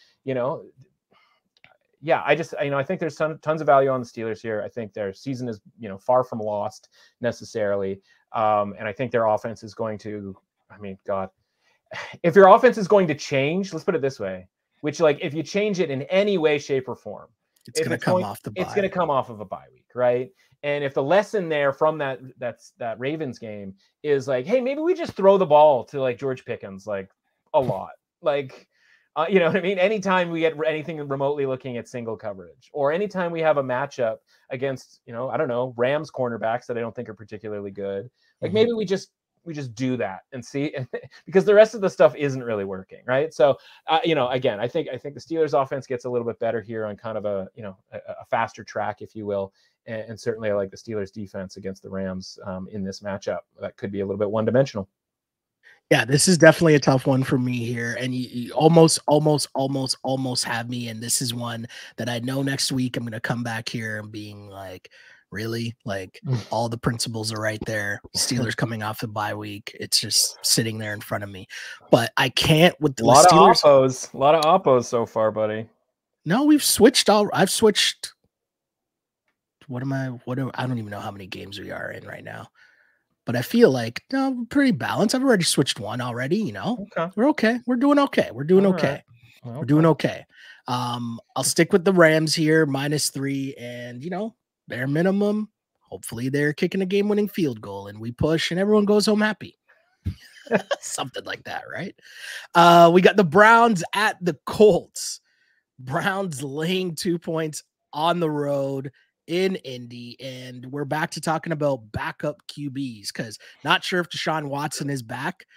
Speaker 2: yeah, I think there's tons of value on the Steelers here. I think their season is, far from lost necessarily. And I think their offense is going to, God, if your offense is going to change, let's put it this way, which like, if you change it in any way, shape or form,
Speaker 1: it's going to come off the bye.
Speaker 2: It's going to come off of a bye week, right? And if the lesson there from that Ravens game is like, hey, maybe we just throw the ball to like George Pickens, like a lot, like, you know what I mean? Anytime we get anything remotely looking at single coverage, or anytime we have a matchup against, I don't know, Rams cornerbacks that I don't think are particularly good, like maybe we just do that and see, because the rest of the stuff isn't really working, right? So, again, I think the Steelers offense gets a little bit better here on kind of a faster track, if you will, and certainly I like the Steelers defense against the Rams in this matchup. That could be a little bit one-dimensional.
Speaker 1: Yeah, this is definitely a tough one for me here. And you almost have me. And this is one that I know next week I'm going to come back here and being like, really? Like all the principles are right there. Steelers coming off the bye week. It's just sitting there in front of me. But I can't with the Steelers.
Speaker 2: A lot of oppos so far, buddy.
Speaker 1: No, I've switched. I don't even know how many games we are in right now. But I feel like pretty balanced. I've already switched one already, Okay. We're okay. We're doing okay. We're doing okay. We're doing okay. I'll stick with the Rams here, -3, and bare minimum. Hopefully they're kicking a game-winning field goal and we push and everyone goes home happy. Something like that, right? We got the Browns at the Colts. Browns laying 2 points on the road in Indy, and we're back to talking about backup QBs, because not sure if Deshaun Watson is back,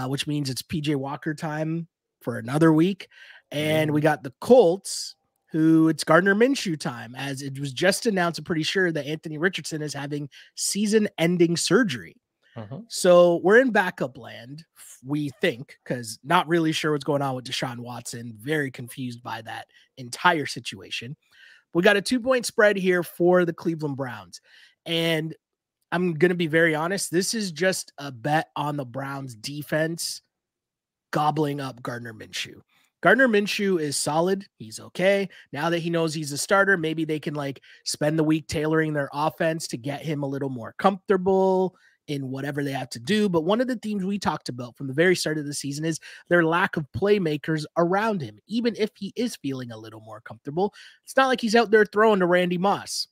Speaker 1: which means it's PJ Walker time for another week. And we got the Colts, who it's Gardner Minshew time, as it was just announced, I'm pretty sure, that Anthony Richardson is having season-ending surgery. So we're in backup land, we think, because not really sure what's going on with Deshaun Watson. Very confused by that entire situation. We got a 2-point spread here for the Cleveland Browns. And I'm going to be very honest. This is just a bet on the Browns defense gobbling up Gardner Minshew. Gardner Minshew is solid. He's okay. Now that he knows he's a starter, maybe they can like spend the week tailoring their offense to get him a little more comfortable in whatever they have to do. But one of the themes we talked about from the very start of the season is their lack of playmakers around him. Even if he is feeling a little more comfortable, it's not like he's out there throwing to Randy Moss.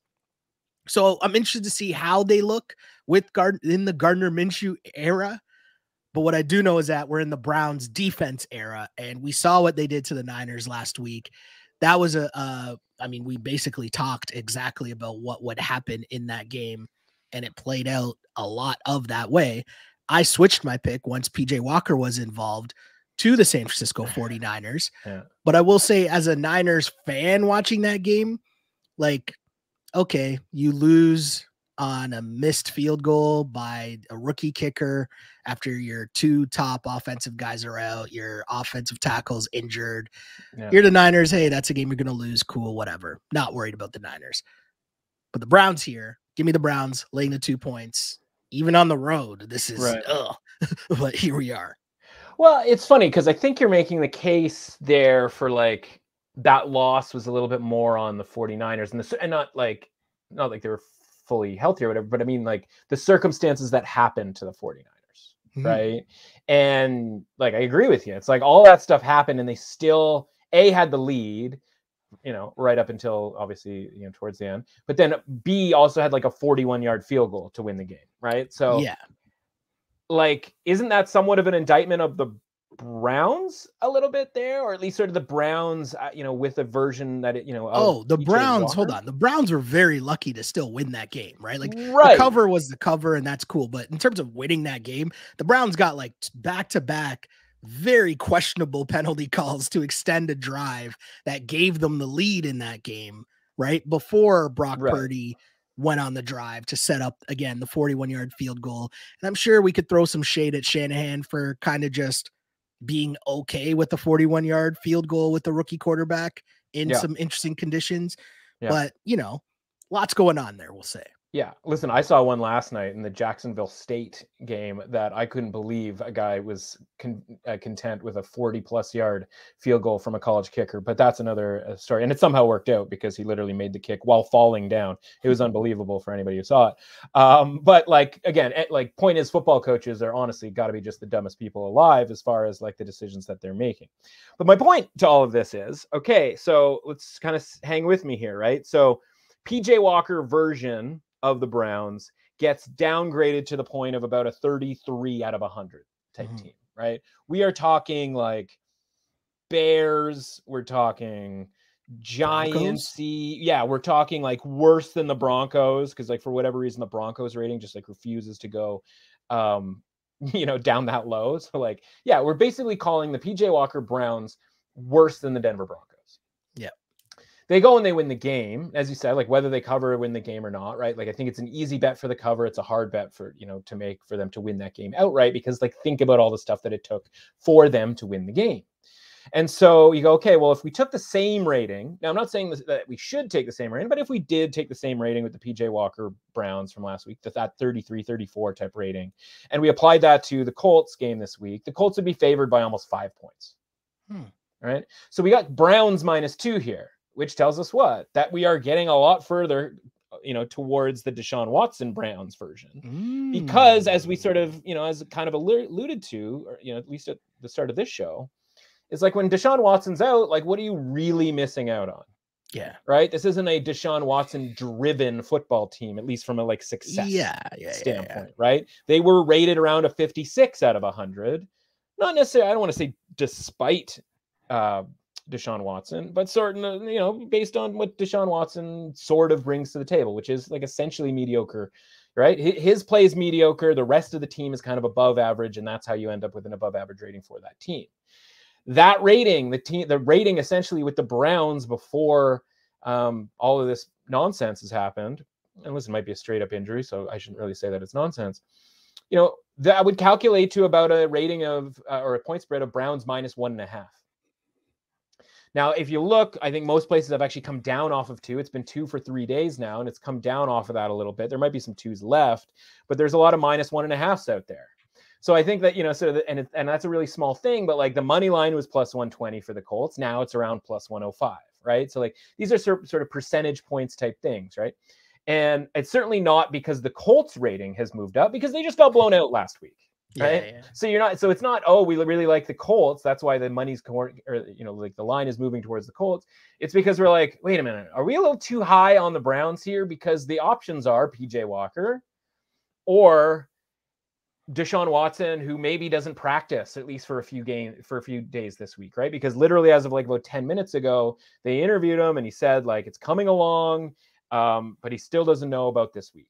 Speaker 1: So I'm interested to see how they look with in the Gardner Minshew era. But what I do know is that we're in the Browns defense era, and we saw what they did to the Niners last week. That was we basically talked exactly about what would happen in that game, and it played out a lot of that way. I switched my pick once PJ Walker was involved to the San Francisco 49ers. Yeah. But I will say, as a Niners fan watching that game, like, okay, you lose on a missed field goal by a rookie kicker after your 2 top offensive guys are out, your offensive tackle's injured. Yeah. You're the Niners. Hey, that's a game you're going to lose. Cool, whatever. Not worried about the Niners. But the Browns here, give me the Browns laying the 2 points. Even on the road, this is, but here we are.
Speaker 2: Well, it's funny because I think you're making the case there for like that loss was a little bit more on the 49ers and not like they were fully healthy or whatever, but I mean like the circumstances that happened to the 49ers, right? And like I agree with you. It's like all that stuff happened and they still had the lead, right up until obviously, towards the end. But then B also had like a 41-yard field goal to win the game, right? So yeah. Like, isn't that somewhat of an indictment of the Browns a little bit there, or at least sort of the Browns, with a version that
Speaker 1: the Browns, hold on. The Browns were very lucky to still win that game, right? Like the cover was the cover and that's cool. But in terms of winning that game, the Browns got like back-to-back very questionable penalty calls to extend a drive that gave them the lead in that game, right? Before Brock Purdy went on the drive to set up, again, the 41-yard field goal. And I'm sure we could throw some shade at Shanahan for kind of just being okay with the 41-yard field goal with the rookie quarterback in some interesting conditions. But, lots going on there, we'll say.
Speaker 2: Yeah. Listen, I saw one last night in the Jacksonville State game that I couldn't believe a guy was content with a 40-plus yard field goal from a college kicker. But that's another story. And it somehow worked out because he literally made the kick while falling down. It was unbelievable for anybody who saw it. But like, again, like point is football coaches are honestly got to be just the dumbest people alive as far as like the decisions that they're making. But my point to all of this is, okay, so let's kind of hang with me here, right? So PJ Walker version of the Browns gets downgraded to the point of about a 33 out of 100 type team, right? We are talking like Bears, we're talking Giants. Yeah, we're talking like worse than the Broncos because like for whatever reason the Broncos rating just like refuses to go down that low. So like, yeah, we're basically calling the PJ Walker Browns worse than the Denver Broncos.
Speaker 1: Yeah.
Speaker 2: They go and they win the game, as you said, like whether they cover or win the game or not, right? Like I think it's an easy bet for the cover. It's a hard bet for, to make for them to win that game outright because like think about all the stuff that it took for them to win the game. And so you go, okay, well, if we took the same rating, now I'm not saying that we should take the same rating, but if we did take the same rating with the PJ Walker Browns from last week, that 33-34 type rating, and we applied that to the Colts game this week, the Colts would be favored by almost 5 points. All right. So we got Browns -2 here, which tells us what? That we are getting a lot further, towards the Deshaun Watson Browns version. Because as we sort of, as kind of alluded to, or, at least at the start of this show, it's like when Deshaun Watson's out, like, what are you really missing out on?
Speaker 1: Yeah.
Speaker 2: Right? This isn't a Deshaun Watson-driven football team, at least from a, like, success standpoint, right? They were rated around a 56 out of 100. Not necessarily, I don't want to say despite Deshaun Watson, but sort of, based on what Deshaun Watson sort of brings to the table, which is like essentially mediocre, right? His play is mediocre. The rest of the team is kind of above average, and that's how you end up with an above average rating for that team. That rating, the rating essentially with the Browns before all of this nonsense has happened, and listen, it might be a straight up injury, so I shouldn't really say that it's nonsense. that would calculate to about a rating of or a point spread of Browns -1.5. Now, if you look, I think most places have actually come down off of 2. It's been 2 for 3 days now, and it's come down off of that a little bit. There might be some 2s left, but there's a lot of -1.5s out there. So I think that, and that's a really small thing, but like the money line was +120 for the Colts. Now it's around +105, right? So like these are sort of percentage points type things, right? And it's certainly not because the Colts rating has moved up, because they just got blown out last week. Right. Yeah. So it's not, oh, we really like the Colts, that's why the money's like the line is moving towards the Colts. It's because we're like, wait a minute, are we a little too high on the Browns here? Because the options are PJ Walker or Deshaun Watson, who maybe doesn't practice at least for a few days this week, right? Because literally as of like about 10 minutes ago, they interviewed him and he said like it's coming along, but he still doesn't know about this week.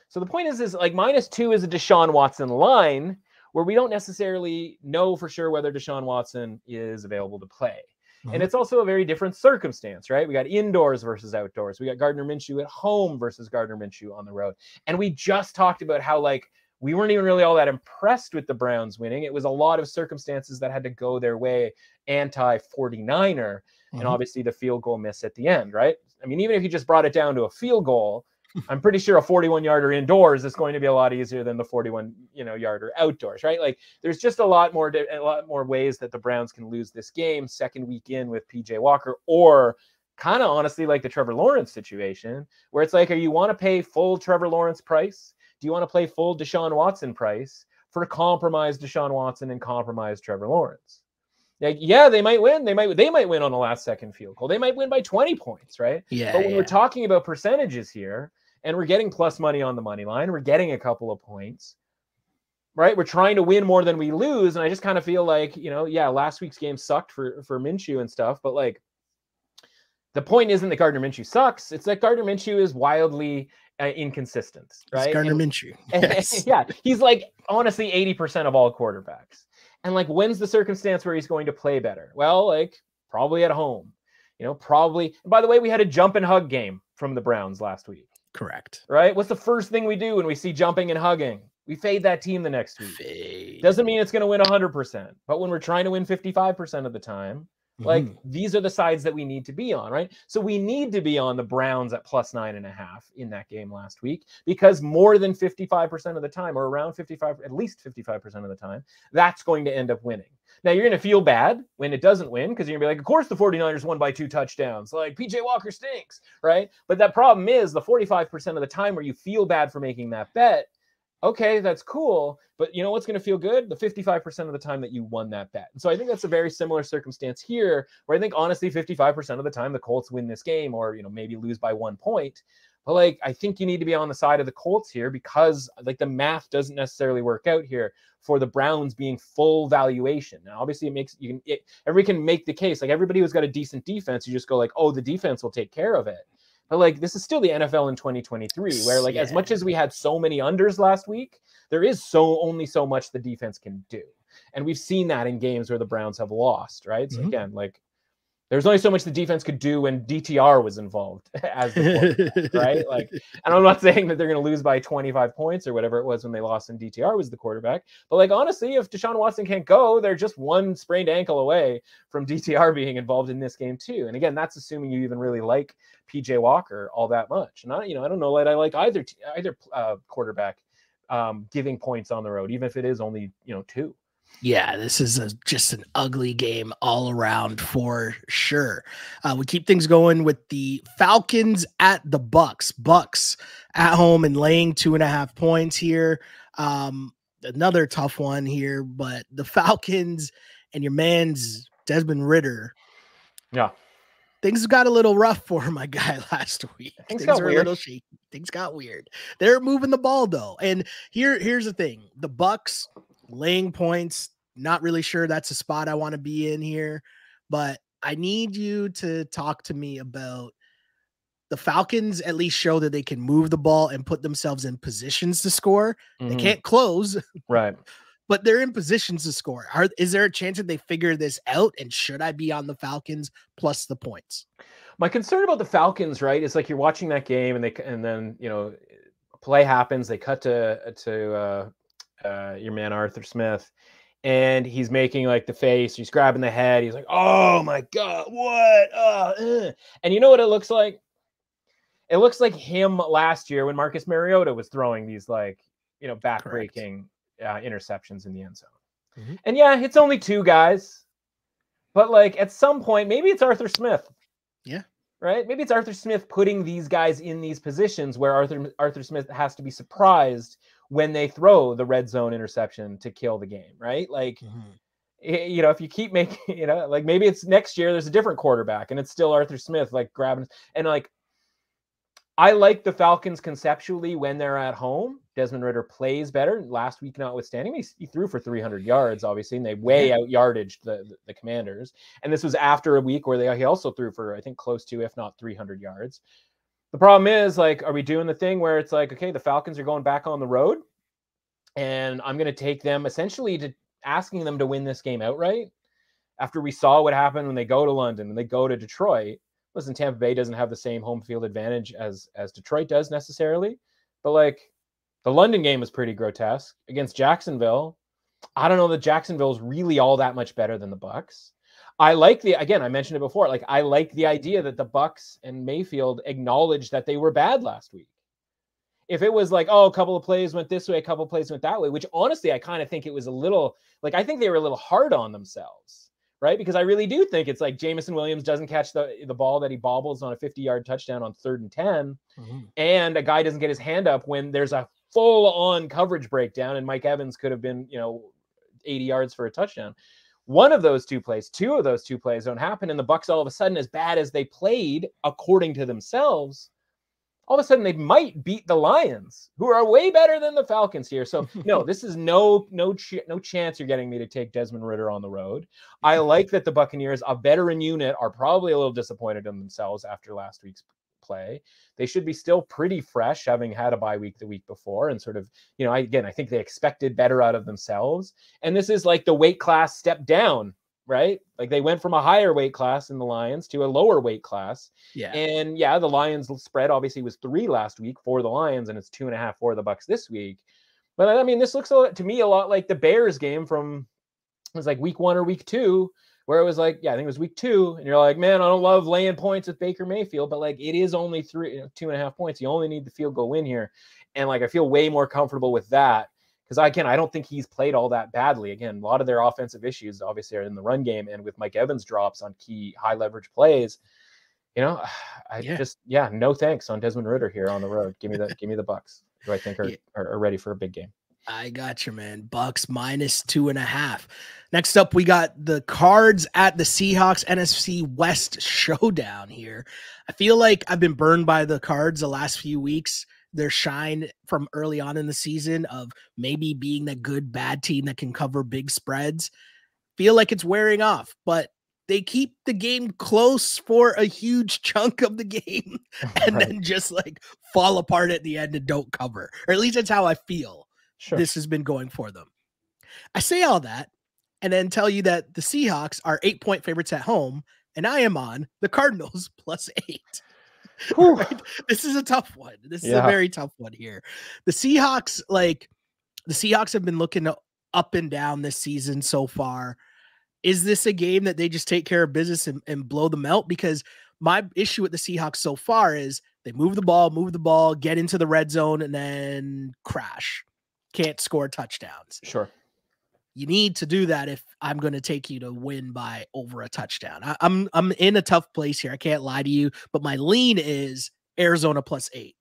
Speaker 2: So the point is like -2 is a Deshaun Watson line where we don't necessarily know for sure whether Deshaun Watson is available to play. Mm-hmm. And it's also a very different circumstance, right? We got indoors versus outdoors. We got Gardner Minshew at home versus Gardner Minshew on the road. And we just talked about how like we weren't even really all that impressed with the Browns winning. It was a lot of circumstances that had to go their way, anti-49er, and obviously the field goal miss at the end, right? I mean, even if you just brought it down to a field goal, I'm pretty sure a 41-yarder indoors is going to be a lot easier than the 41-yarder outdoors, right? Like there's just a lot more ways that the Browns can lose this game second week in with PJ Walker, or kind of honestly like the Trevor Lawrence situation where it's like, you want to pay full Trevor Lawrence price? Do you want to play full Deshaun Watson price for compromised Deshaun Watson and compromised Trevor Lawrence? Like, yeah, they might win. They might win on a last second field goal. They might win by 20 points, right?
Speaker 1: Yeah.
Speaker 2: But when we're talking about percentages here, and we're getting plus money on the money line, we're getting a couple of points, right? We're trying to win more than we lose. And I just kind of feel like, last week's game sucked for Minshew and stuff, but like the point isn't that Gardner Minshew sucks. It's that Gardner Minshew is wildly inconsistent, right?
Speaker 1: It's Gardner Minshew.
Speaker 2: Yes. Yeah. He's like honestly 80% of all quarterbacks. And like, when's the circumstance where he's going to play better? Well, like probably at home, probably. And by the way, we had a jump and hug game from the Browns last week.
Speaker 1: Correct.
Speaker 2: Right? What's the first thing we do when we see jumping and hugging? We fade that team the next week. Doesn't mean it's going to win 100%. But when we're trying to win 55% of the time, like these are the sides that we need to be on, right? So we need to be on the Browns at +9.5 in that game last week, because more than 55% of the time, or around 55, at least 55% of the time, that's going to end up winning. Now you're going to feel bad when it doesn't win, because you're going to be like, of course the 49ers won by 2 touchdowns. Like PJ Walker stinks, right? But that problem is the 45% of the time where you feel bad for making that bet. Okay, that's cool. But you know what's going to feel good? The 55% of the time that you won that bet. And so I think that's a very similar circumstance here, where I think honestly 55% of the time the Colts win this game, or maybe lose by 1 point. But like, I think you need to be on the side of the Colts here, because like the math doesn't necessarily work out here for the Browns being full valuation. Now, obviously everybody can make the case, like everybody who's got a decent defense, you just go like, oh, the defense will take care of it. But like, this is still the NFL in 2023, where like, as much as we had so many unders last week, there is only so much the defense can do. And we've seen that in games where the Browns have lost, right? So again, like, there's only so much the defense could do when DTR was involved as the quarterback, right? Like, and I'm not saying that they're going to lose by 25 points or whatever it was when they lost and DTR was the quarterback. But like, honestly, if Deshaun Watson can't go, they're just one sprained ankle away from DTR being involved in this game too. And again, that's assuming you even really like PJ Walker all that much. And I don't know that I like either quarterback giving points on the road, even if it is only 2.
Speaker 1: Yeah, this is just an ugly game all around for sure. We keep things going with the Falcons at the Bucs. Bucs at home and laying 2.5 points here. Another tough one here, but the Falcons and your man's Desmond Ridder.
Speaker 2: Yeah.
Speaker 1: Things got a little rough for my guy last week. Things were a little shaky. Things got weird. They're moving the ball though. And here's the thing. The Bucs laying points, not really sure that's a spot I want to be in here, but I need you to talk to me about the Falcons. At least show that they can move the ball and put themselves in positions to score. They can't close,
Speaker 2: right?
Speaker 1: But they're in positions to score. Is there a chance that they figure this out? And should I be on the Falcons plus the points?
Speaker 2: My concern about the Falcons, right, is like you're watching that game and then play happens. They cut to your man Arthur Smith, and he's making like the face, he's grabbing the head, he's like, oh my God, what? And you know what it looks like? It looks like him last year when Marcus Mariota was throwing these like, backbreaking interceptions in the end zone. Mm-hmm. And yeah, it's only two guys, but like at some point, maybe it's Arthur Smith.
Speaker 1: Yeah.
Speaker 2: Right? Maybe it's Arthur Smith putting these guys in these positions where Arthur Smith has to be surprised when they throw the red zone interception to kill the game, right? Like, if you keep making, like maybe it's next year, there's a different quarterback and it's still Arthur Smith, like grabbing, and like, I like the Falcons conceptually when they're at home. Desmond Ridder plays better. Last week, notwithstanding, he threw for 300 yards, obviously, and they out yardaged the Commanders. And this was after a week where he also threw for, I think, close to, if not 300 yards. The problem is, like, are we doing the thing where it's like, okay, the Falcons are going back on the road, and I'm going to take them essentially to asking them to win this game outright after we saw what happened when they go to London, when they go to Detroit. Listen, Tampa Bay doesn't have the same home field advantage as Detroit does necessarily, but like the London game was pretty grotesque against Jacksonville. I don't know that Jacksonville's really all that much better than the Bucs. I mentioned it before. Like I like the idea that the Bucs and Mayfield acknowledged that they were bad last week. If it was like, oh, a couple of plays went this way, a couple of plays went that way, which honestly, I kind of think it was a little like, I think they were a little hard on themselves. Right? Because I really do think it's like Jamison Williams doesn't catch the ball that he bobbles on a 50-yard touchdown on 3rd and 10. Mm-hmm. And a guy doesn't get his hand up when there's a full-on coverage breakdown and Mike Evans could have been, 80 yards for a touchdown. Two of those two plays don't happen. And the Bucs all of a sudden, as bad as they played, according to themselves, all of a sudden they might beat the Lions, who are way better than the Falcons here. So no, this is no chance you're getting me to take Desmond Ridder on the road. I like that the Buccaneers, a veteran unit, are probably a little disappointed in themselves after last week's play. They should be still pretty fresh, having had a bye week the week before, and sort of, I think they expected better out of themselves. And this is like the weight class step down. Right? Like they went from a higher weight class in the Lions to a lower weight class.
Speaker 1: Yeah.
Speaker 2: And yeah, the Lions spread obviously was 3 last week for the Lions, and it's 2.5 for the Bucs this week. But I mean, this looks to me a lot like the Bears game from, it was like week 1 or week 2, where it was like, I think it was week 2. And you're like, man, I don't love laying points with Baker Mayfield, but like it is only 2.5 points. You only need the field goal win here. And like, I feel way more comfortable with that. Because I don't think he's played all that badly. Again, a lot of their offensive issues obviously are in the run game, and with Mike Evans drops on key high leverage plays, no thanks on Desmond Ridder here on the road. Give me the Bucs, who I think are ready for a big game.
Speaker 1: I got you, man. Bucs -2.5. Next up, we got the Cards at the Seahawks, NFC West showdown here. I feel like I've been burned by the Cards the last few weeks. Their shine from early on in the season of maybe being that good, bad team that can cover big spreads. Feel like it's wearing off, but they keep the game close for a huge chunk of the game and then just like fall apart at the end and don't cover. Or at least that's how I feel. Sure. This has been going for them. I say all that and then tell you that the Seahawks are 8-point favorites at home, and I am on the Cardinals +8. Right? This is a tough one. This is a very tough one here. The Seahawks have been looking up and down this season so far. Is this a game that they just take care of business and blow them out? Because my issue with the Seahawks so far is they move the ball, get into the red zone, and then crash. Can't score touchdowns.
Speaker 2: Sure.
Speaker 1: You need to do that if I'm going to take you to win by over a touchdown. I'm in a tough place here. I can't lie to you, but my lean is Arizona +8.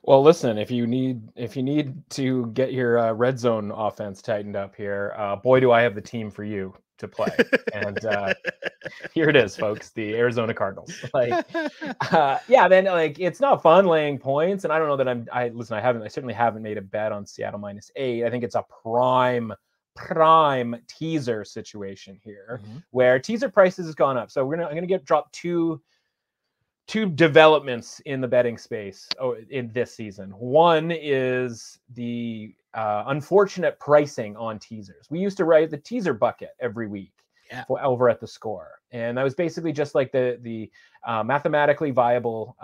Speaker 2: Well, listen, if you need to get your red zone offense tightened up here, boy, do I have the team for you to play. And here it is, folks, the Arizona Cardinals. Then it's not fun laying points. And I don't know that I certainly haven't made a bet on Seattle -8. I think it's a prime teaser situation here, where teaser prices has gone up. So I'm gonna get dropped two developments in the betting space in this season. One is the unfortunate pricing on teasers. We used to write the teaser bucket every week, over at the Score. And that was basically just like the mathematically viable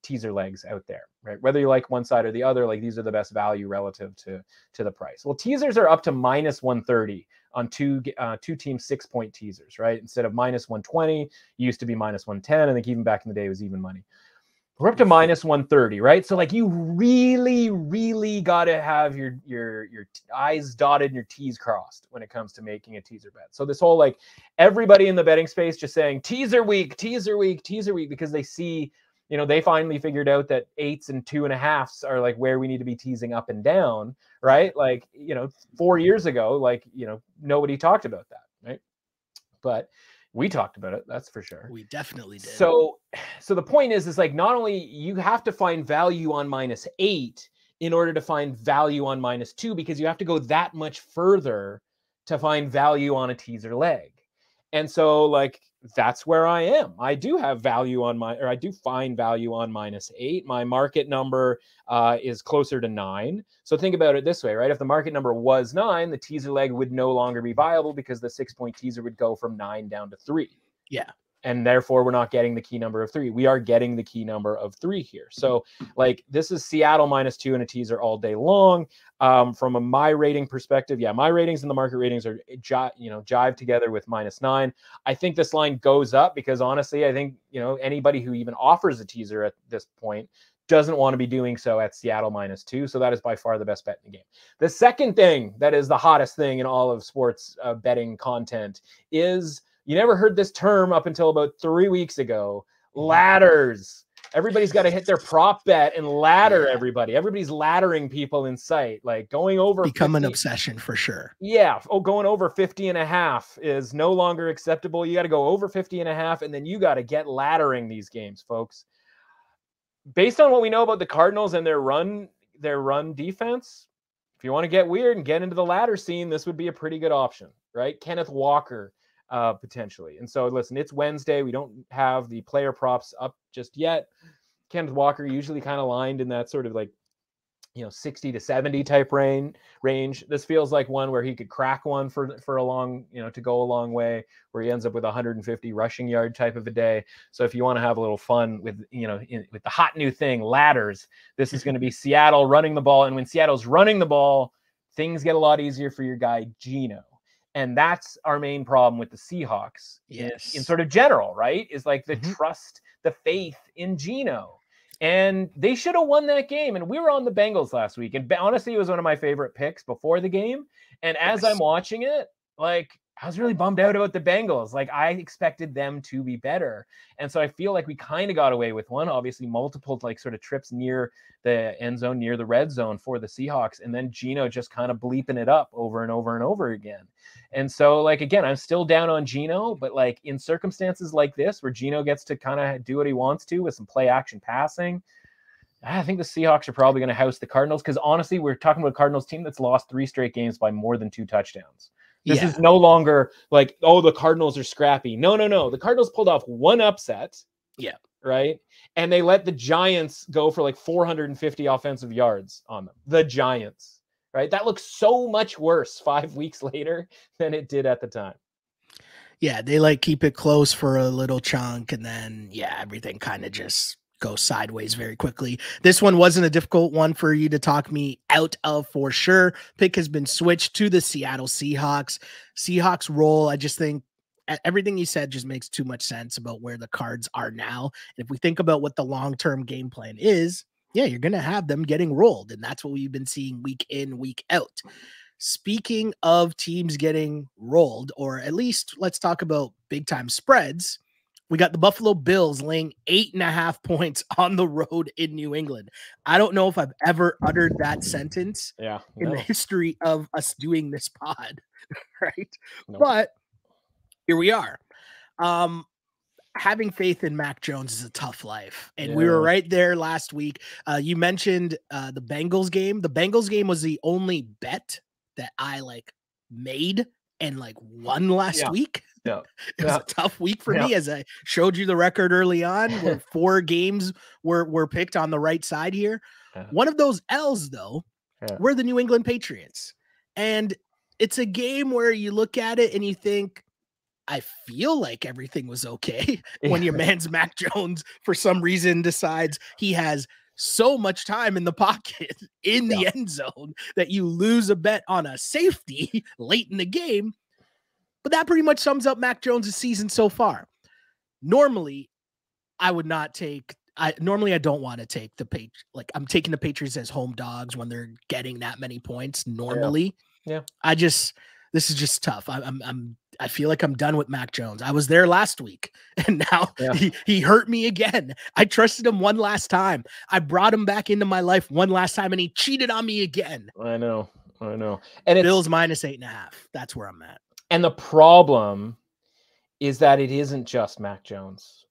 Speaker 2: teaser legs out there, right? Whether you like one side or the other, like these are the best value relative to the price. Well, teasers are up to -130 on two team 6-point teasers, right? Instead of -120, it used to be -110. I think even back in the day it was even money. We're up to -130, right? So like you really, really got to have your I's dotted and your T's crossed when it comes to making a teaser bet. So this whole like everybody in the betting space just saying teaser week, because they see, they finally figured out that 8s and 2.5s are like where we need to be teasing up and down, right? Like, 4 years ago, like, nobody talked about that, right? But we talked about it, that's for sure.
Speaker 1: We definitely did.
Speaker 2: So the point is like not only you have to find value on -8 in order to find value on -2, because you have to go that much further to find value on a teaser leg. And so like that's where I am. I do have value on I do find value on -8. My market number is closer to 9. So think about it this way, right? If the market number was 9, the teaser leg would no longer be viable because the 6-point teaser would go from 9 down to 3.
Speaker 1: Yeah. And
Speaker 2: therefore we're not getting the key number of 3. We are getting the key number of 3 here. So like this is Seattle -2 and a teaser all day long. From a my rating perspective, my ratings and the market ratings are jive together with -9. I think this line goes up because honestly, I think anybody who even offers a teaser at this point doesn't want to be doing so at Seattle -2. So that is by far the best bet in the game. The second thing that is the hottest thing in all of sports betting content is, you never heard this term up until about 3 weeks ago, ladders. Everybody's got to hit their prop bet and ladder everybody. Everybody's laddering people in sight, like going over.
Speaker 1: Become 50, an obsession for sure.
Speaker 2: Yeah. Oh, going over 50.5 is no longer acceptable. You got to go over 50.5, and then you got to get laddering these games, folks. Based on what we know about the Cardinals and their run defense, if you want to get weird and get into the ladder scene, this would be a pretty good option, right? Kenneth Walker. Potentially. And so listen, it's Wednesday. We don't have the player props up just yet. Kenneth Walker usually kind of lined in that sort of like, 60 to 70 type range. This feels like one where he could crack one for a long, to go a long way, where he ends up with 150 rushing yard type of a day. So if you want to have a little fun with, with the hot new thing, ladders, this is going to be Seattle running the ball. And when Seattle's running the ball, things get a lot easier for your guy, Geno. And that's our main problem with the Seahawks in sort of general, right? Is like the trust, the faith in Geno. And they should have won that game. And we were on the Bengals last week. And honestly, it was one of my favorite picks before the game. And as I'm watching it, like, I was really bummed out about the Bengals. Like, I expected them to be better. And so I feel like we kind of got away with one, obviously multiple like sort of trips near the end zone, near the red zone for the Seahawks. And then Geno just kind of bleeping it up over and over and over again. And so like, again, I'm still down on Geno, but like in circumstances like this, where Geno gets to kind of do what he wants to with some play action passing, I think the Seahawks are probably going to house the Cardinals. Because honestly, we're talking about a Cardinals team that's lost 3 straight games by more than 2 touchdowns. This is no longer like, oh, the Cardinals are scrappy. No. The Cardinals pulled off one upset.
Speaker 1: Yeah.
Speaker 2: Right. And they let the Giants go for like 450 offensive yards on them. The Giants. Right. That looks so much worse 5 weeks later than it did at the time.
Speaker 1: Yeah. They like keep it close for a little chunk. And then, everything kind of just go sideways very quickly. This one wasn't a difficult one for you to talk me out of for sure. Pick has been switched to the Seattle Seahawks. Seahawks roll. I just think everything you said just makes too much sense about where the Cards are now. And if we think about what the long-term game plan is, you're going to have them getting rolled. And that's what we've been seeing week in, week out. Speaking of teams getting rolled, or at least let's talk about big time spreads. We got the Buffalo Bills laying 8.5 points on the road in New England. I don't know if I've ever uttered that sentence in the history of us doing this pod, right? Nope. But here we are. Having faith in Mac Jones is a tough life. And we were right there last week. You mentioned the Bengals game. The Bengals game was the only bet that I made and won last week. It was a tough week for me, as I showed you the record early on, where 4 games were picked on the right side here. One of those L's, though, were the New England Patriots. And it's a game where you look at it and you think, I feel like everything was okay when your man's Mac Jones, for some reason, decides he has so much time in the pocket in the end zone that you lose a bet on a safety late in the game. But that pretty much sums up Mac Jones' season so far. Normally, I would not take. I don't want to take the Patriots. Like, I'm taking the Patriots as home dogs when they're getting that many points. Normally, this is just tough. I feel like I'm done with Mac Jones. I was there last week, and now he hurt me again. I trusted him one last time. I brought him back into my life one last time, and he cheated on me again.
Speaker 2: I know. And
Speaker 1: Bills minus 8.5. That's where I'm at.
Speaker 2: And the problem is that it isn't just Mac Jones,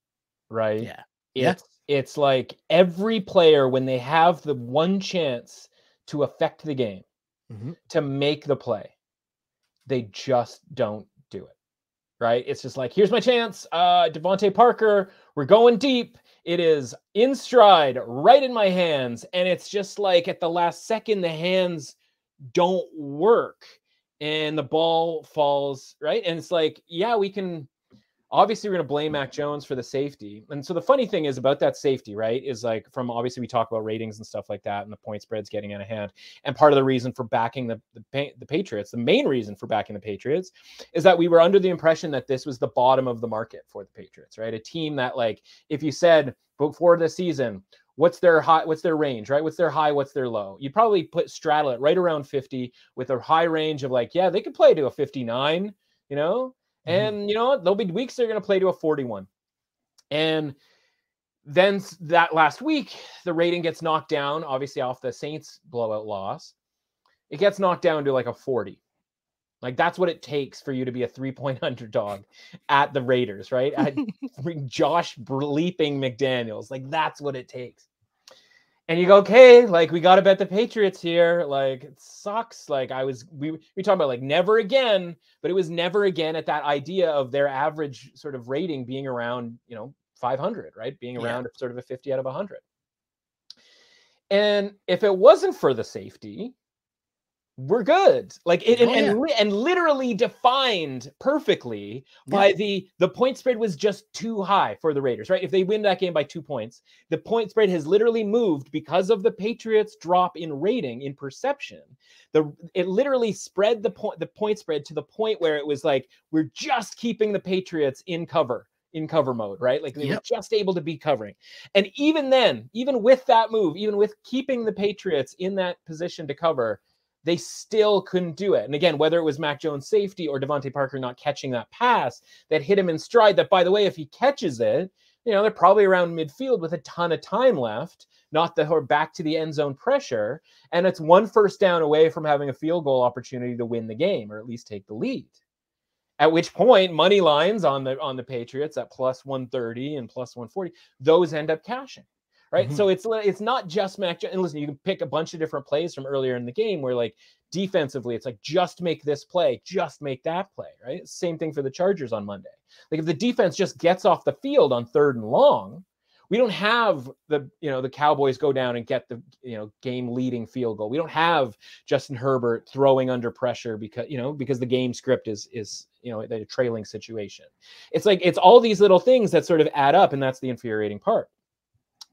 Speaker 2: right?
Speaker 1: Yeah.
Speaker 2: It's like every player, when they have the one chance to affect the game, to make the play, they just don't do it, right? It's just like, here's my chance. Devontae Parker, we're going deep. It is in stride, right in my hands. And it's just like at the last second, the hands don't work and the ball falls, right? And it's like, we can, obviously we're going to blame Mac Jones for the safety. And so the funny thing is about that safety, right, is like, from obviously we talk about ratings and stuff like that and the point spreads getting out of hand. And part of the reason for backing the Patriots, the main reason for backing the Patriots, is that we were under the impression that this was the bottom of the market for the Patriots, right? A team that, like, if you said before the season, what's their high, what's their range, right? What's their high, what's their low? You'd probably straddle it right around 50 with a high range of like, they could play to a 59, you know? And you know what? There'll be weeks they're going to play to a 41. And then that last week, the rating gets knocked down, obviously off the Saints blowout loss. It gets knocked down to like a 40. Like, that's what it takes for you to be a 3-point underdog at the Raiders, right? At Josh bleeping McDaniels. Like, that's what it takes. And you go, okay, like, we got to bet the Patriots here. Like, it sucks. Like, we talking about like never again, but it was never again at that idea of their average sort of rating being around, 500, right? Being around sort of a 50 out of 100. And if it wasn't for the safety, we're good. Like, and literally defined perfectly by the point spread was just too high for the Raiders, right? If they win that game by 2 points, the point spread has literally moved because of the Patriots' drop in rating, in perception. It literally spread the point spread to the point where it was like, we're just keeping the Patriots in cover mode, right? Like, they were just able to be covering. And even then, even with that move, even with keeping the Patriots in that position to cover, they still couldn't do it. And again, whether it was Mac Jones' safety or Devontae Parker not catching that pass that hit him in stride, that, by the way, if he catches it, they're probably around midfield with a ton of time left, not back to the end zone pressure. And it's one first down away from having a field goal opportunity to win the game, or at least take the lead. At which point, money lines on the Patriots at plus 130 and plus 140, those end up cashing. Right. So it's not just Mac Jones. And listen, you can pick a bunch of different plays from earlier in the game where, like, defensively, it's like, just make this play, just make that play. Right. Same thing for the Chargers on Monday. Like, if the defense just gets off the field on 3rd and long, we don't have the Cowboys go down and get the, game leading field goal. We don't have Justin Herbert throwing under pressure because the game script is the trailing situation. It's like, it's all these little things that sort of add up. And that's the infuriating part.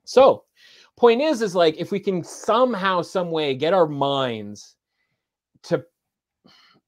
Speaker 2: So point is like, if we can somehow, some way get our minds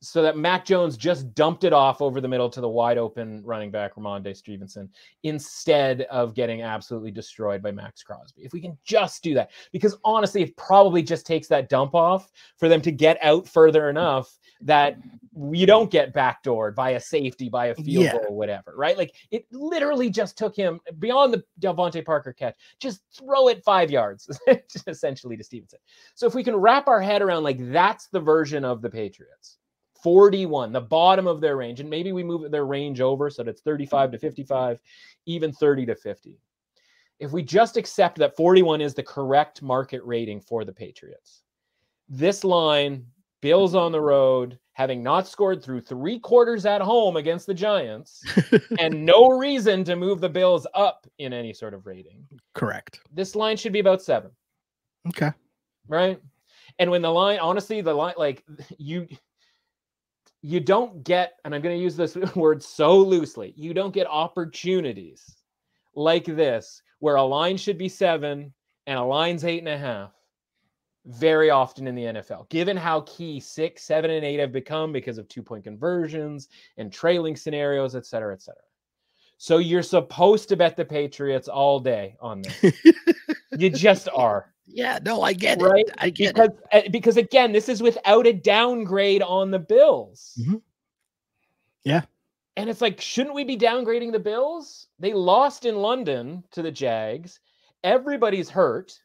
Speaker 2: so that Mac Jones just dumped it off over the middle to the wide open running back, Ramondre Stevenson, instead of getting absolutely destroyed by Max Crosby. If we can just do that, because honestly, it probably just takes that dump off for them to get out further enough that we don't get backdoored by a safety, by a field goal, or whatever, right? Like, it literally just took him beyond the Devontae Parker catch, just throw it 5 yards, essentially, to Stevenson. So if we can wrap our head around, like, that's the version of the Patriots. 41, the bottom of their range. And maybe we move their range over so that it's 35 to 55, even 30 to 50. If we just accept that 41 is the correct market rating for the Patriots, this line, Bills on the road, having not scored through 3 quarters at home against the Giants, and no reason to move the Bills up in any sort of rating.
Speaker 1: Correct.
Speaker 2: This line should be about 7.
Speaker 1: Okay.
Speaker 2: Right? And when the line, honestly, the line, like, you you don't get, and I'm going to use this word so loosely, you don't get opportunities like this where a line should be 7 and a line's 8.5 very often in the NFL, given how key 6, 7, and 8 have become because of 2-point conversions and trailing scenarios, et cetera, et cetera. So you're supposed to bet the Patriots all day on this. You just are.
Speaker 1: Yeah, no, I get
Speaker 2: right?
Speaker 1: it. I get
Speaker 2: it. Because again, this is without a downgrade on the Bills.
Speaker 1: Mm-hmm. Yeah.
Speaker 2: And it's like, shouldn't we be downgrading the Bills? They lost in London to the Jags. Everybody's hurt.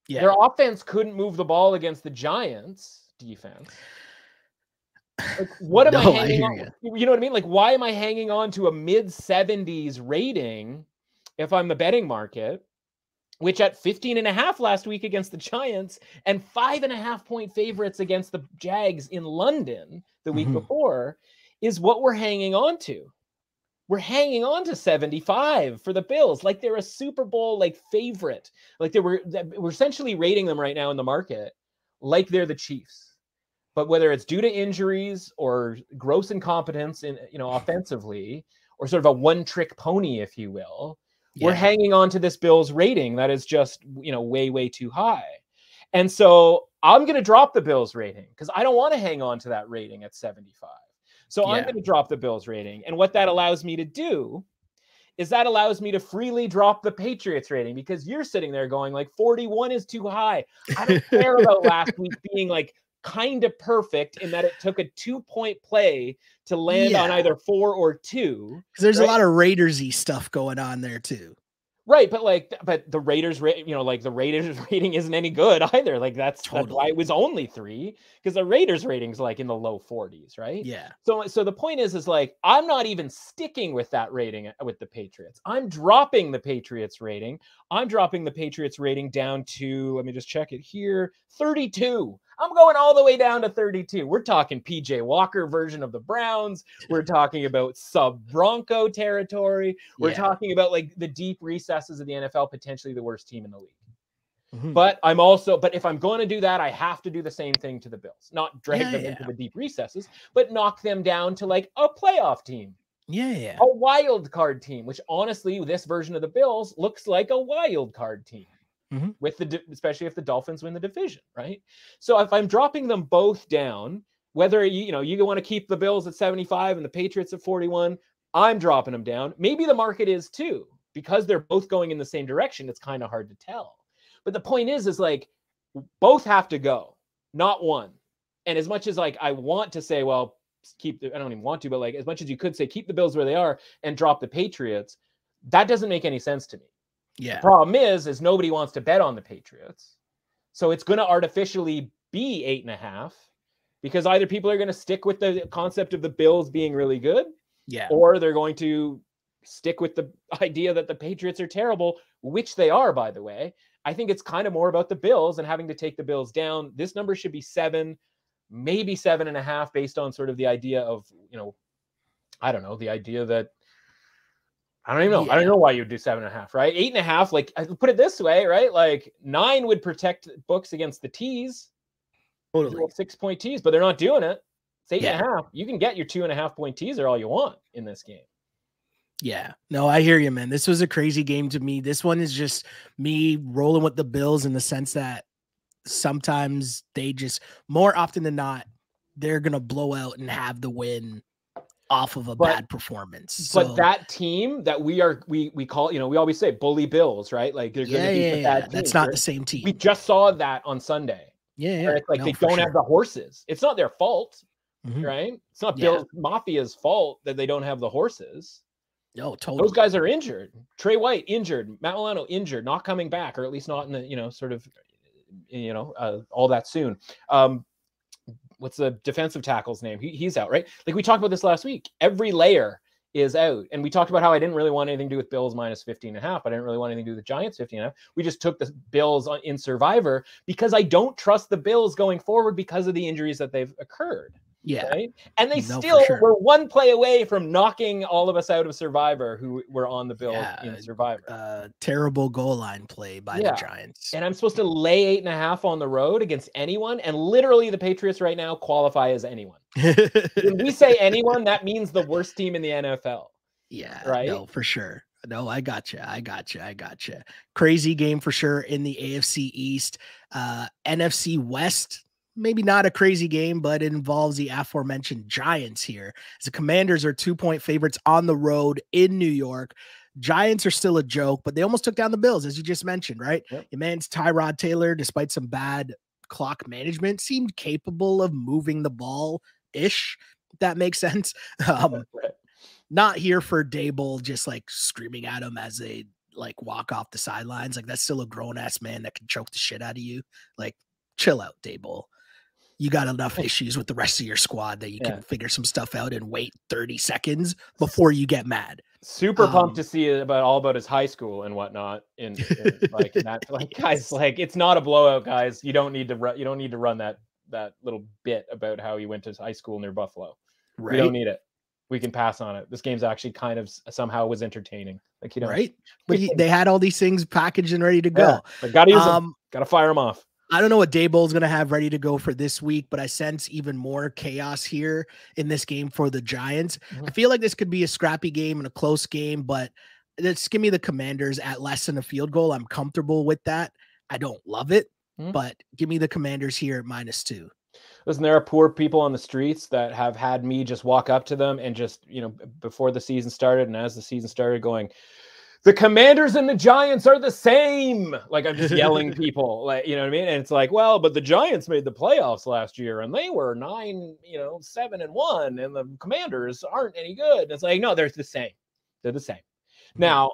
Speaker 2: Yeah. Their offense couldn't move the ball against the Giants defense. Like, what am I hanging on? You know what I mean? Like, why am I hanging on to a mid-70s rating if I'm the betting market, which at 15.5 last week against the Giants and 5.5-point favorites against the Jags in London the week before is what we're hanging on to. We're hanging on to 75 for the Bills, like they're a Super Bowl like favorite. Like we're essentially rating them right now in the market like they're the Chiefs. But whether it's due to injuries or gross incompetence in offensively, or sort of a one-trick pony, if you will, we're hanging on to this Bills rating that is just way too high. And so I'm going to drop the Bills rating because I don't want to hang on to that rating at 75. So I'm going to drop the Bills rating. And what that allows me to do is that allows me to freely drop the Patriots rating, because you're sitting there going like 41 is too high. I don't care about last week being like kind of perfect in that it took a 2-point play to land on either 4 or 2.
Speaker 1: Because there's a lot of Raiders-y stuff going on there too.
Speaker 2: Right, but the Raiders, the Raiders rating isn't any good either. Like that's why it was only 3, because the Raiders rating's like in the low 40s, right?
Speaker 1: Yeah.
Speaker 2: So the point is like I'm not even sticking with that rating with the Patriots. I'm dropping the Patriots rating. I'm dropping the Patriots rating down to, let me just check it here, 32. I'm going all the way down to 32. We're talking PJ Walker version of the Browns. We're talking about sub-Bronco territory. We're talking about like the deep recesses of the NFL, potentially the worst team in the league. But if I'm going to do that, I have to do the same thing to the Bills. Not drag them into the deep recesses, but knock them down to like a playoff team.
Speaker 1: A
Speaker 2: wild card team, which honestly, this version of the Bills looks like a wild card team. Especially if the Dolphins win the division, right? So if I'm dropping them both down, whether you want to keep the Bills at 75 and the Patriots at 41, I'm dropping them down. Maybe the market is too, because they're both going in the same direction. It's kind of hard to tell. But the point is like both have to go, not one. And as much as like I want to say, well, I don't even want to, but like as much as you could say keep the Bills where they are and drop the Patriots, that doesn't make any sense to me.
Speaker 1: Yeah.
Speaker 2: The problem is nobody wants to bet on the Patriots. So it's going to artificially be 8.5, because either people are going to stick with the concept of the Bills being really good, or they're going to stick with the idea that the Patriots are terrible, which they are, by the way. I think it's kind of more about the Bills and having to take the Bills down. This number should be 7, maybe 7.5, based on sort of the idea of, I don't know, the idea that I don't even know. I don't know why you'd do 7.5, right? 8.5, like I put it this way, right? Like 9 would protect books against the tees.
Speaker 1: Totally.
Speaker 2: 6-point tees, but they're not doing it. It's 8.5. You can get your 2.5-point teaser all you want in this game.
Speaker 1: Yeah. No, I hear you, man. This was a crazy game to me. This one is just me rolling with the Bills in the sense that sometimes they just, more often than not, they're going to blow out and have the win off of a bad performance.
Speaker 2: But that team that we call, we always say bully Bills, right? Like they're going to be a bad team.
Speaker 1: That's not the same team.
Speaker 2: We just saw that on Sunday. It's like they don't have the horses. It's not their fault, right? It's not Bills Mafia's fault that they don't have the horses.
Speaker 1: No, totally.
Speaker 2: Those guys are injured. Trey White injured. Matt Milano injured, not coming back, or at least not in the all that soon. What's the defensive tackle's name? He's out, right? Like we talked about this last week. Every layer is out. And we talked about how I didn't really want anything to do with Bills minus 15.5. I didn't really want anything to do with the Giants 15.5. We just took the Bills in Survivor because I don't trust the Bills going forward because of the injuries that they've occurred.
Speaker 1: Yeah.
Speaker 2: Right? And they
Speaker 1: No,
Speaker 2: still
Speaker 1: for sure.
Speaker 2: were one play away from knocking all of us out of Survivor who were on the bill in
Speaker 1: Yeah.
Speaker 2: Survivor.
Speaker 1: Terrible goal line play by the Giants.
Speaker 2: And I'm supposed to lay 8.5 on the road against anyone. And literally the Patriots right now qualify as anyone. When we say anyone, that means the worst team in the NFL.
Speaker 1: Yeah,
Speaker 2: right?
Speaker 1: No, for sure. No, I gotcha. Crazy game for sure in the AFC East. NFC West, maybe not a crazy game, but it involves the aforementioned Giants here. As the Commanders are 2-point favorites on the road in New York. Giants are still a joke, but they almost took down the Bills, as you just mentioned, right?
Speaker 2: Yep.
Speaker 1: Your man's Tyrod Taylor, despite some bad clock management, seemed capable of moving the ball-ish, if that makes sense. Not here for Dable just like screaming at him as they like walk off the sidelines. Like, that's still a grown-ass man that can choke the shit out of you. Like, chill out, Dable. You got enough issues with the rest of your squad that you can figure some stuff out and wait 30 seconds before you get mad.
Speaker 2: Super pumped to see all about his high school and whatnot. In like that, like guys, like it's not a blowout, guys. You don't need to run that little bit about how he went to high school near Buffalo. Right? We don't need it. We can pass on it. This game's actually kind of somehow was entertaining. Like, right?
Speaker 1: But they had all these things packaged and ready to go.
Speaker 2: But gotta use them. Gotta fire them off.
Speaker 1: I don't know what Dable is going to have ready to go for this week, but I sense even more chaos here in this game for the Giants. I feel like this could be a scrappy game and a close game, but let's give me the Commanders at less than a field goal. I'm comfortable with that. I don't love it, but give me the Commanders here at -2.
Speaker 2: Listen, there are poor people on the streets that have had me just walk up to them and just, before the season started and as the season started going, the Commanders and the Giants are the same. Like, I'm just yelling people, like, you know what I mean? And it's like, well, but the Giants made the playoffs last year and they were 7-1 and the Commanders aren't any good. And it's like, no, they're the same. They're the same. Now,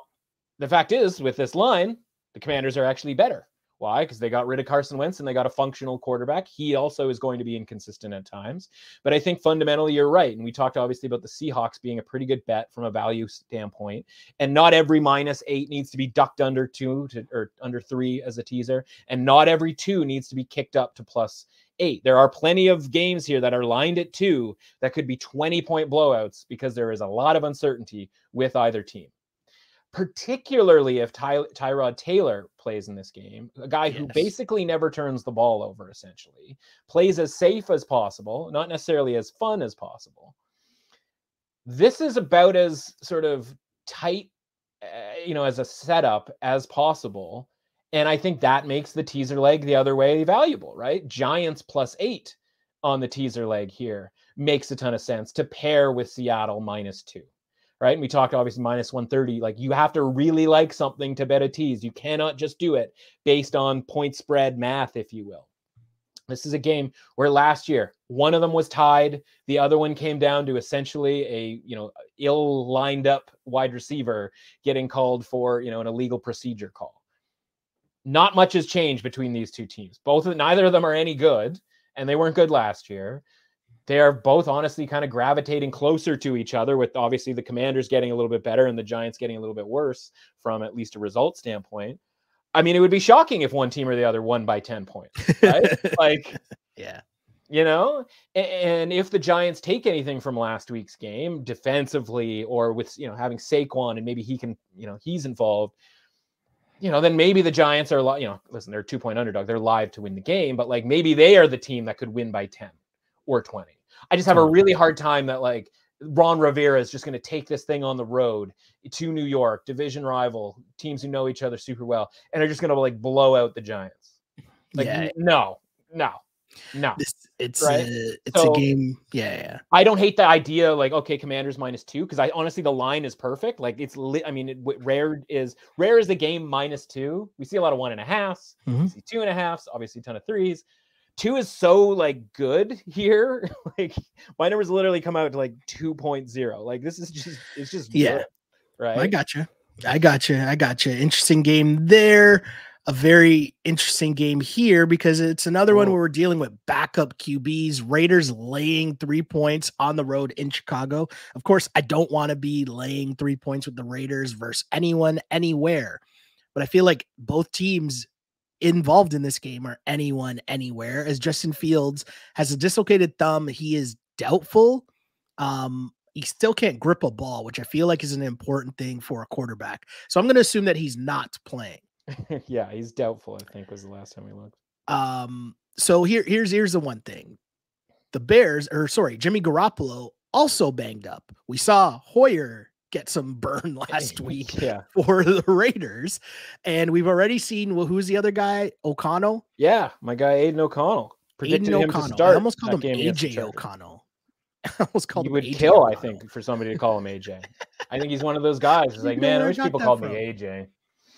Speaker 2: the fact is with this line, the Commanders are actually better. Why? Because they got rid of Carson Wentz and they got a functional quarterback. He also is going to be inconsistent at times. But I think fundamentally you're right. And we talked obviously about the Seahawks being a pretty good bet from a value standpoint. And not every -8 needs to be ducked under 2 or under 3 as a teaser. And not every 2 needs to be kicked up to +8. There are plenty of games here that are lined at 2 that could be 20-point blowouts because there is a lot of uncertainty with either team. Particularly if Tyrod Taylor plays in this game, a guy who basically never turns the ball over, essentially, plays as safe as possible, not necessarily as fun as possible. This is about as sort of tight, as a setup as possible. And I think that makes the teaser leg the other way valuable, right? Giants +8 on the teaser leg here makes a ton of sense to pair with Seattle -2. Right. And we talked obviously -130. Like, you have to really like something to bet a tease. You cannot just do it based on point spread math, if you will. This is a game where last year, one of them was tied. The other one came down to essentially a, ill lined up wide receiver getting called for, an illegal procedure call. Not much has changed between these two teams. Neither of them are any good, and they weren't good last year. They are both honestly kind of gravitating closer to each other, with obviously the Commanders getting a little bit better and the Giants getting a little bit worse from at least a result standpoint. I mean, it would be shocking if one team or the other won by 10 points, right? Like,
Speaker 1: yeah.
Speaker 2: And if the Giants take anything from last week's game defensively, or with, having Saquon and maybe he can, he's involved, then maybe the Giants are, listen, they're a 2-point underdog. They're live to win the game, but like maybe they are the team that could win by 10 or 20. I just have a really hard time that like Ron Rivera is just going to take this thing on the road to New York, division rival, teams who know each other super well, and they're just going to like blow out the Giants. Like, no.
Speaker 1: It's
Speaker 2: right?
Speaker 1: a game. Yeah.
Speaker 2: I don't hate the idea. Like, okay, Commanders -2, because I honestly the line is perfect. Like, it's rare is the game -2. We see a lot of 1.5s. We see 2.5s. Obviously, a ton of 3s. 2 is so like good here. Like, my numbers literally come out to like 2.0. Like, this is just good, right?
Speaker 1: I gotcha. Interesting game there. A very interesting game here because it's another one where we're dealing with backup QBs. Raiders laying 3 points on the road in Chicago. Of course, I don't want to be laying 3 points with the Raiders versus anyone, anywhere. But I feel like both teams involved in this game are anyone, anywhere, as Justin Fields has a dislocated thumb. He is doubtful. He still can't grip a ball, which I feel like is an important thing for a quarterback. So I'm going to assume that he's not playing.
Speaker 2: Yeah, he's doubtful, I think was the last time we looked.
Speaker 1: So here's the one thing. Jimmy Garoppolo also banged up. We saw Hoyer get some burn last week for the Raiders. And we've already seen, who's the other guy? O'Connell?
Speaker 2: Yeah, my guy Aiden O'Connell. Predicted him to start.
Speaker 1: I almost called him AJ O'Connell. I almost called him
Speaker 2: would
Speaker 1: AJ
Speaker 2: kill,
Speaker 1: O'Connell.
Speaker 2: I think, for somebody to call him AJ. I think he's one of those guys who's like, man, I wish people called me AJ.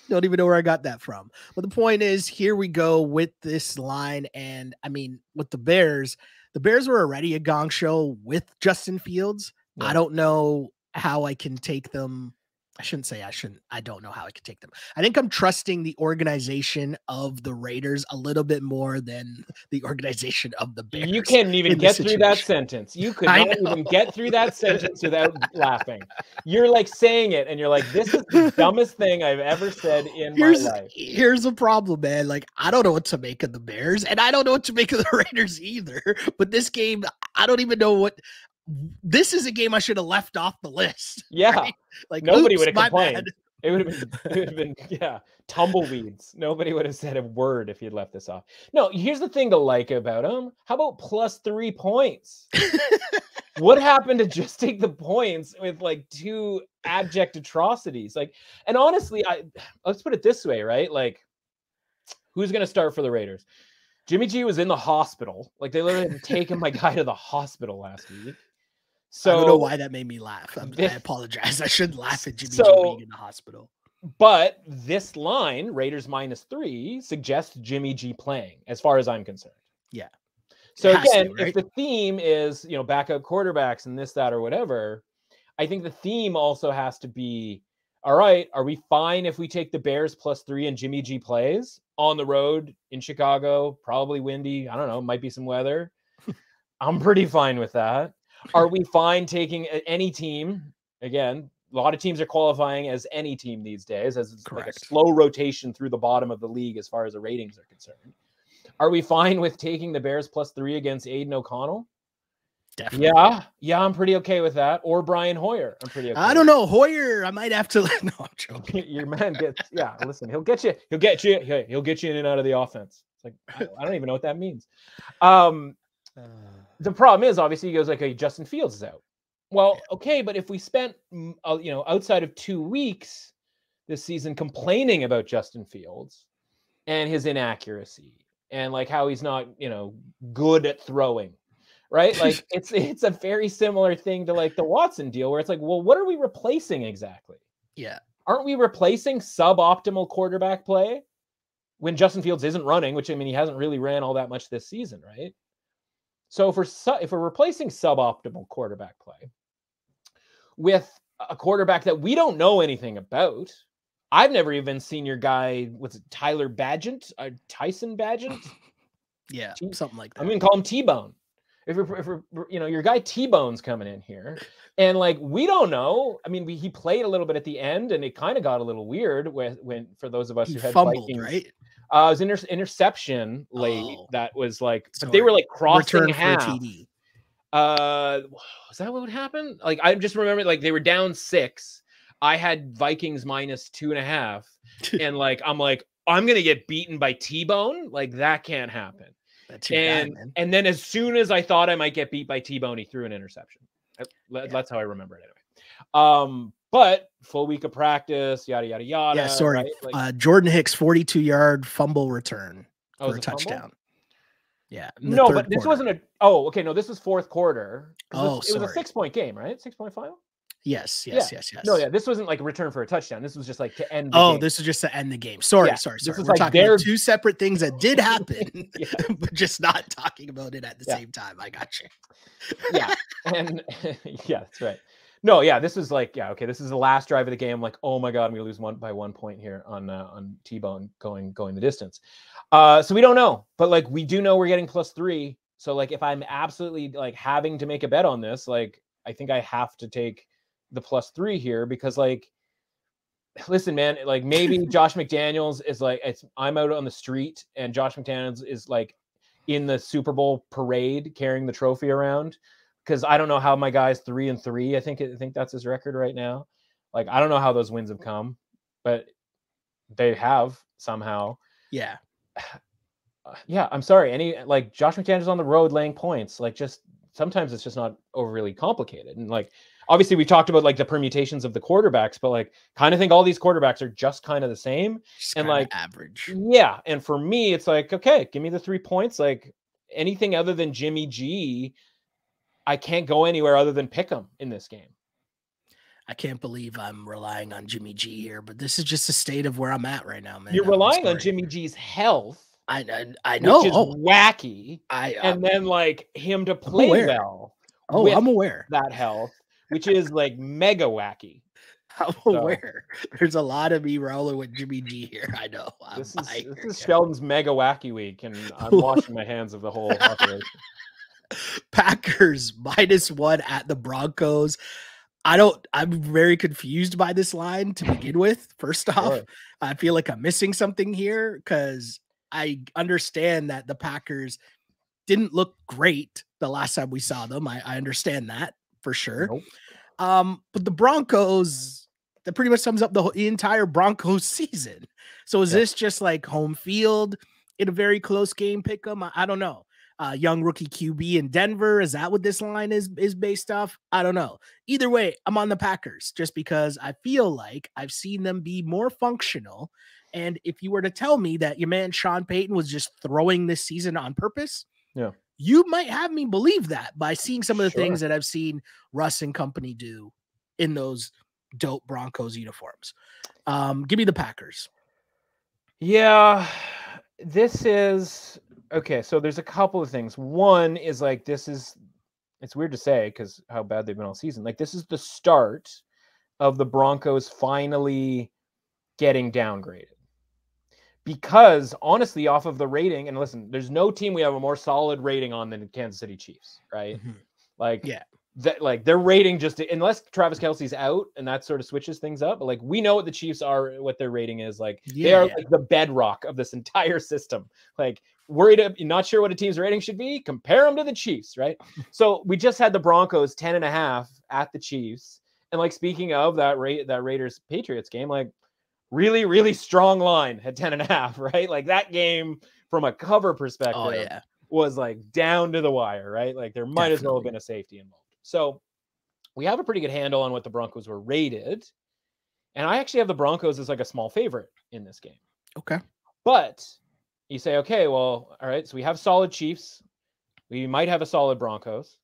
Speaker 1: Don't even know where I got that from. But the point is, here we go with this line. And I mean, with the Bears were already a gong show with Justin Fields. Yeah. I don't know how I can take them. I don't know how I can take them. I think I'm trusting the organization of the Raiders a little bit more than the organization of the Bears.
Speaker 2: You can't even get through that sentence. You could not even get through that sentence without laughing. You're like saying it and you're like, this is the dumbest thing I've ever said in my life.
Speaker 1: Here's the problem, man. Like, I don't know what to make of the Bears and I don't know what to make of the Raiders either. But this game, I don't even know what. This is a game I should have left off the list.
Speaker 2: Yeah.
Speaker 1: Right? Like,
Speaker 2: nobody would have complained. It would have been tumbleweeds. Nobody would have said a word if you'd left this off. No, here's the thing to like about him. How about +3 points? What happened to just take the points with like 2 abject atrocities? Like, and honestly, let's put it this way, right? Like, who's going to start for the Raiders? Jimmy G was in the hospital. Like, they literally had taken my guy to the hospital last week. So
Speaker 1: I don't know why that made me laugh. I apologize. I shouldn't laugh at Jimmy G being in the hospital.
Speaker 2: But this line, Raiders -3, suggests Jimmy G playing, as far as I'm concerned.
Speaker 1: Yeah.
Speaker 2: So again, if the theme is, backup quarterbacks and this, that, or whatever, I think the theme also has to be, all right, are we fine if we take the Bears +3 and Jimmy G plays on the road in Chicago, probably windy. I don't know, might be some weather. I'm pretty fine with that. Are we fine taking any team? Again, a lot of teams are qualifying as any team these days, as it's like a slow rotation through the bottom of the league as far as the ratings are concerned. Are we fine with taking the Bears +3 against Aiden O'Connell?
Speaker 1: Definitely.
Speaker 2: Yeah, I'm pretty okay with that. Or Brian Hoyer, I'm pretty okay.
Speaker 1: I don't know. Hoyer, I might have to. No, I'm joking.
Speaker 2: Your man gets, listen, he'll get you in and out of the offense. It's like, I don't even know what that means. The problem is, obviously, he goes like, hey, Justin Fields is out. Well, okay, but if we spent, outside of 2 weeks this season complaining about Justin Fields and his inaccuracy and like how he's not, good at throwing, right? Like it's a very similar thing to like the Watson deal where it's like, well, what are we replacing exactly?
Speaker 1: Yeah.
Speaker 2: Aren't we replacing suboptimal quarterback play when Justin Fields isn't running, which, I mean, he hasn't really ran all that much this season, right? So if we're replacing suboptimal quarterback play with a quarterback that we don't know anything about, I've never even seen your guy, what's it, Tyler Badgett, Tyson Badgett?
Speaker 1: Yeah, something like that.
Speaker 2: I'm going to call him T-Bone. If your guy T-Bone's coming in here, and like, we don't know. I mean, he played a little bit at the end, and it kind of got a little weird when for those of us who had
Speaker 1: fumbled,
Speaker 2: Vikings,
Speaker 1: right?
Speaker 2: It was interception late. That was like, but they were like crossing half. For a TD. Was that what would happen? Like, I just remember like they were down 6. I had Vikings -2.5, and like I'm gonna get beaten by T-Bone. Like, that can't happen. And then as soon as I thought I might get beat by T-Bone, he threw an interception. That's how I remember it anyway. But full week of practice, yada, yada, yada.
Speaker 1: Yeah, sorry.
Speaker 2: Right? Like,
Speaker 1: Jordan Hicks, 42-yard fumble return for a touchdown.
Speaker 2: Fumble?
Speaker 1: Yeah.
Speaker 2: No, but this wasn't no, this was fourth quarter. It was a 6-point game, right? 6-point final?
Speaker 1: Yes.
Speaker 2: No, this wasn't like a return for a touchdown. This was just like to end the game.
Speaker 1: This was just to end the game. Sorry. We're
Speaker 2: like
Speaker 1: talking about 2 separate things that did happen, but just not talking about it at the same time. I got you.
Speaker 2: Yeah. And that's right. No, this is like, this is the last drive of the game. I'm like, oh my God, I'm gonna lose by 1 point here on T-Bone going the distance. So we don't know, but like, we do know we're getting +3. So like, if I'm absolutely like having to make a bet on this, like, I think I have to take the +3 here, because like, listen, man, like, maybe Josh McDaniels is like, I'm out on the street and Josh McDaniels is like in the Super Bowl parade carrying the trophy around because I don't know how my guy's 3-3. I think that's his record right now. Like, I don't know how those wins have come, but they have somehow.
Speaker 1: Yeah.
Speaker 2: Yeah, I'm sorry. Like, Josh McDaniels on the road laying points. Like, just sometimes it's just not overly complicated. And like, obviously we've talked about like the permutations of the quarterbacks, but like, kind of think all these quarterbacks are just kind of the same.
Speaker 1: Just
Speaker 2: and like
Speaker 1: average.
Speaker 2: Yeah. And for me, it's like, okay, give me the 3 points. Like, anything other than Jimmy G, I can't go anywhere other than pick him in this game.
Speaker 1: I can't believe I'm relying on Jimmy G here, but this is just a state of where I'm at right now, man.
Speaker 2: You're relying on Jimmy G's health.
Speaker 1: I know.
Speaker 2: Which is wacky. And then like him to play well.
Speaker 1: I'm aware.
Speaker 2: That health, which is like mega wacky.
Speaker 1: I'm aware. There's a lot of me rolling with Jimmy G here. I know.
Speaker 2: This is Sheldon's mega wacky week, and I'm washing my hands of the whole operation.
Speaker 1: Packers -1 at the Broncos. I'm very confused by this line to begin with. First off, I feel like I'm missing something here because I understand that the Packers didn't look great the last time we saw them. I understand that for sure.
Speaker 2: Nope.
Speaker 1: But the Broncos, that pretty much sums up the entire Broncos season. So is this just like home field in a very close game pick 'em? I don't know. Young rookie QB in Denver. Is that what this line is based off? I don't know. Either way, I'm on the Packers just because I feel like I've seen them be more functional. And if you were to tell me that your man Sean Payton was just throwing this season on purpose, you might have me believe that by seeing some of the things that I've seen Russ and company do in those dope Broncos uniforms. Give me the Packers.
Speaker 2: Yeah, this is okay. So there's a couple of things. One is like, it's weird to say because how bad they've been all season. Like, this is the start of the Broncos finally getting downgraded. Because honestly, off of the rating, and listen, there's no team we have a more solid rating on than the Kansas City Chiefs, right?
Speaker 1: Mm-hmm.
Speaker 2: Like, that, like their rating just, unless Travis Kelce's out and that sort of switches things up, but like we know what the Chiefs are, what their rating is. Like they are like the bedrock of this entire system. Like, not sure what a team's rating should be, compare them to the Chiefs, right? So we just had the Broncos 10.5 at the Chiefs, and like speaking of that Raiders Patriots game, like, really, really strong line at 10.5, right? Like that game from a cover perspective was like down to the wire, right? Like there might as well have been a safety involved. So we have a pretty good handle on what the Broncos were rated. And I actually have the Broncos as like a small favorite in this game.
Speaker 1: Okay.
Speaker 2: But you say, okay, well, all right. So we have solid Chiefs. We might have a solid Broncos.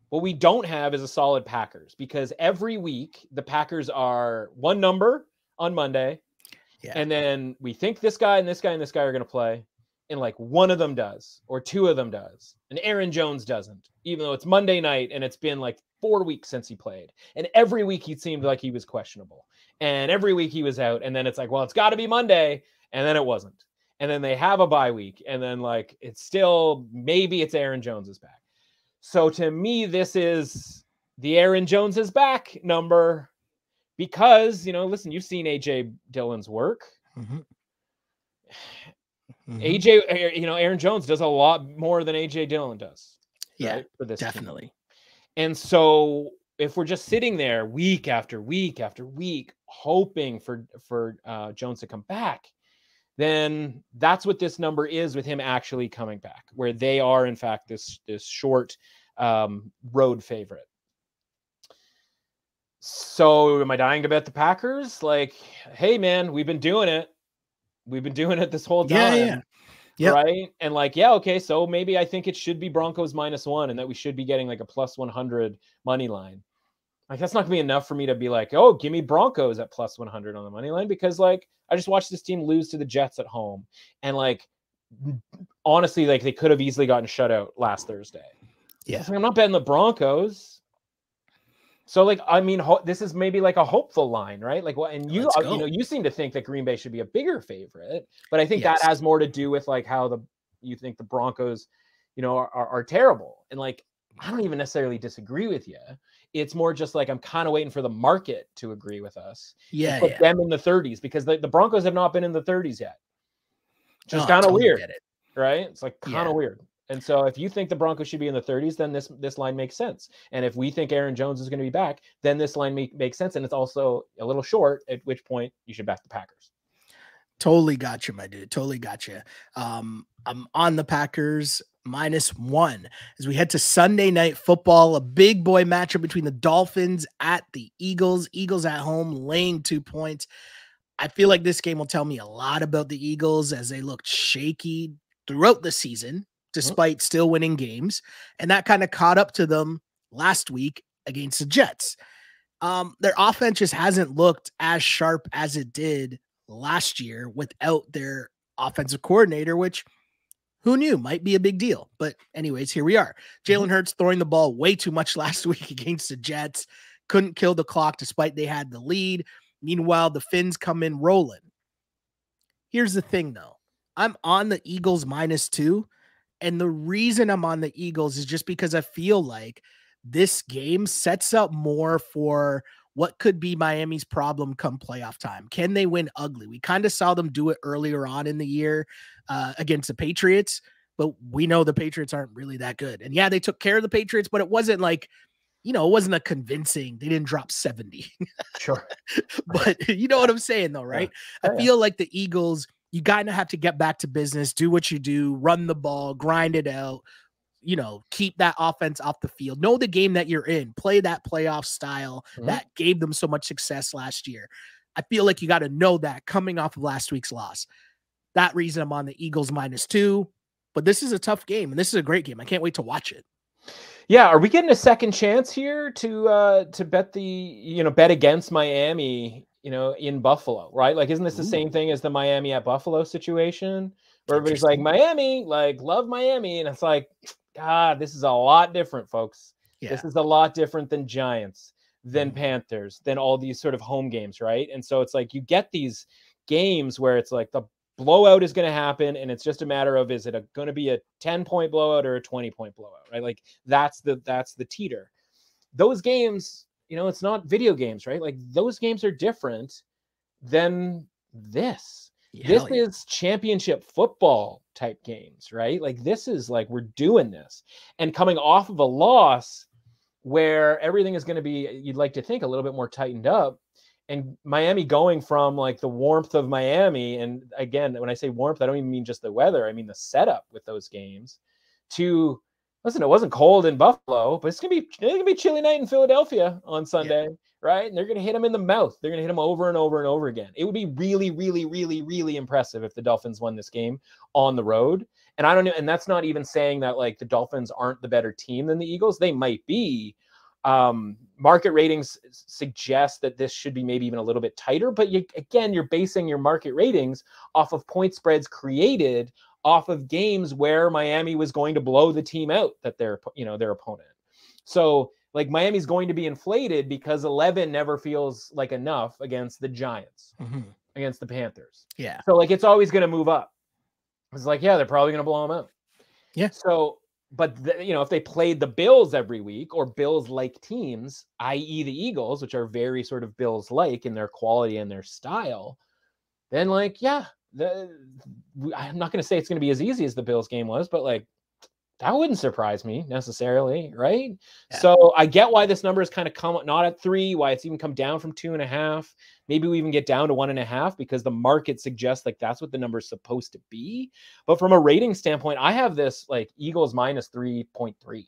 Speaker 2: What we don't have is a solid Packers, because every week the Packers are one number on Monday. And then we think this guy and this guy and this guy are going to play. And like one of them does, or two of them does. And Aaron Jones doesn't, even though it's Monday night and it's been like 4 weeks since he played. And every week he seemed like he was questionable. And every week he was out. And then it's like, well, it's got to be Monday. And then it wasn't. And then they have a bye week. And then like, it's still, maybe it's Aaron Jones is back. So to me, this is the Aaron Jones is back number. Because, listen, you've seen AJ Dillon's work. Mm-hmm. AJ, Aaron Jones does a lot more than AJ Dillon does.
Speaker 1: Yeah,
Speaker 2: right, for this
Speaker 1: definitely.
Speaker 2: Team. And so if we're just sitting there week after week after week, hoping for Jones to come back, then that's what this number is with him actually coming back, where they are, in fact, this short road favorite. So am I dying to bet the Packers? Like, hey, man, we've been doing it. We've been doing it this whole time. Yeah. Right. And like, okay. So maybe I think it should be Broncos -1 and that we should be getting like a +100 money line. Like, that's not gonna be enough for me to be like, oh, give me Broncos at +100 on the money line, because like, I just watched this team lose to the Jets at home. And like, honestly, like they could have easily gotten shut out last Thursday.
Speaker 1: Yeah.
Speaker 2: So I'm not betting the Broncos. So, like, I mean, this is maybe like a hopeful line, right? Like, what? And you seem to think that Green Bay should be a bigger favorite, but I think that has more to do with like how you think the Broncos, are terrible. And like, I don't even necessarily disagree with you. It's more just like I'm kind of waiting for the market to agree with us.
Speaker 1: Yeah,
Speaker 2: put them in the 30s, because the Broncos have not been in the 30s yet. Which is kind of weird, right? It's like kind of weird. And so if you think the Broncos should be in the 30s, then this line makes sense. And if we think Aaron Jones is going to be back, then this line makes sense. And it's also a little short, at which point you should back the Packers.
Speaker 1: Totally got you, my dude. Totally got you. I'm on the Packers -1 as we head to Sunday Night Football, a big boy matchup between the Dolphins at the Eagles. Eagles at home laying 2 points. I feel like this game will tell me a lot about the Eagles as they looked shaky throughout the season, despite still winning games. And that kind of caught up to them last week against the Jets. Their offense just hasn't looked as sharp as it did last year without their offensive coordinator, which who knew might be a big deal. But anyways, here we are. Jalen Hurts throwing the ball way too much last week against the Jets. Couldn't kill the clock despite they had the lead. Meanwhile, the Finns come in rolling. Here's the thing, though. I'm on the Eagles -2. And the reason I'm on the Eagles is just because I feel like this game sets up more for what could be Miami's problem come playoff time. Can they win ugly? We kind of saw them do it earlier on in the year against the Patriots, but we know the Patriots aren't really that good. And yeah, they took care of the Patriots, but it wasn't like, it wasn't a convincing, they didn't drop 70.
Speaker 2: Sure.
Speaker 1: But you know what I'm saying though, right? Yeah. I feel like the Eagles, you kind of have to get back to business, do what you do, run the ball, grind it out, keep that offense off the field, know the game that you're in, play that playoff style that gave them so much success last year. I feel like you got to know that coming off of last week's loss. That reason I'm on the Eagles -2, but this is a tough game and this is a great game. I can't wait to watch it.
Speaker 2: Yeah. Are we getting a second chance here to bet bet against Miami, in Buffalo, right? Like, isn't this the same thing as the Miami at Buffalo situation where everybody's like, Miami, like, love Miami. And it's like, God, this is a lot different, folks. Yeah. This is a lot different than Giants, than Panthers, than all these sort of home games, right? And so it's like you get these games where it's like the blowout is going to happen, and it's just a matter of, is it going to be a 10-point blowout or a 20-point blowout, right? Like that's the teeter. Those games, it's not video games, right? Like those games are different than this. This is championship football type games, right? Like this is like, we're doing this and coming off of a loss where everything is going to be, you'd like to think, a little bit more tightened up, and Miami going from like the warmth of Miami. And again, when I say warmth, I don't even mean just the weather. I mean the setup with those games to, listen, it wasn't cold in Buffalo, but it's going to be chilly night in Philadelphia on Sunday. Yeah. Right. And they're going to hit him in the mouth. They're going to hit him over and over and over again. It would be really, really, really, really impressive if the Dolphins won this game on the road. And I don't know. And that's not even saying that like the Dolphins aren't the better team than the Eagles. They might be. Market ratings suggest that this should be maybe even a little bit tighter. But you're basing your market ratings off of point spreads created off of games where Miami was going to blow the team out that their opponent. So like Miami's going to be inflated because 11 never feels like enough against the Giants, against the Panthers.
Speaker 1: Yeah.
Speaker 2: So like, it's always going to move up. It's like, yeah, they're probably going to blow them out.
Speaker 1: Yeah.
Speaker 2: So, but if they played the Bills every week or Bills-like teams, i.e. the Eagles, which are very sort of Bills-like in their quality and their style, then like, yeah, I'm not going to say it's going to be as easy as the Bills game was, but like, that wouldn't surprise me necessarily, right? Yeah. So I get why this number has kind of come not at 3, why it's even come down from 2.5. Maybe we even get down to 1.5 because the market suggests like that's what the number is supposed to be. But from a rating standpoint, I have this like Eagles -3.3.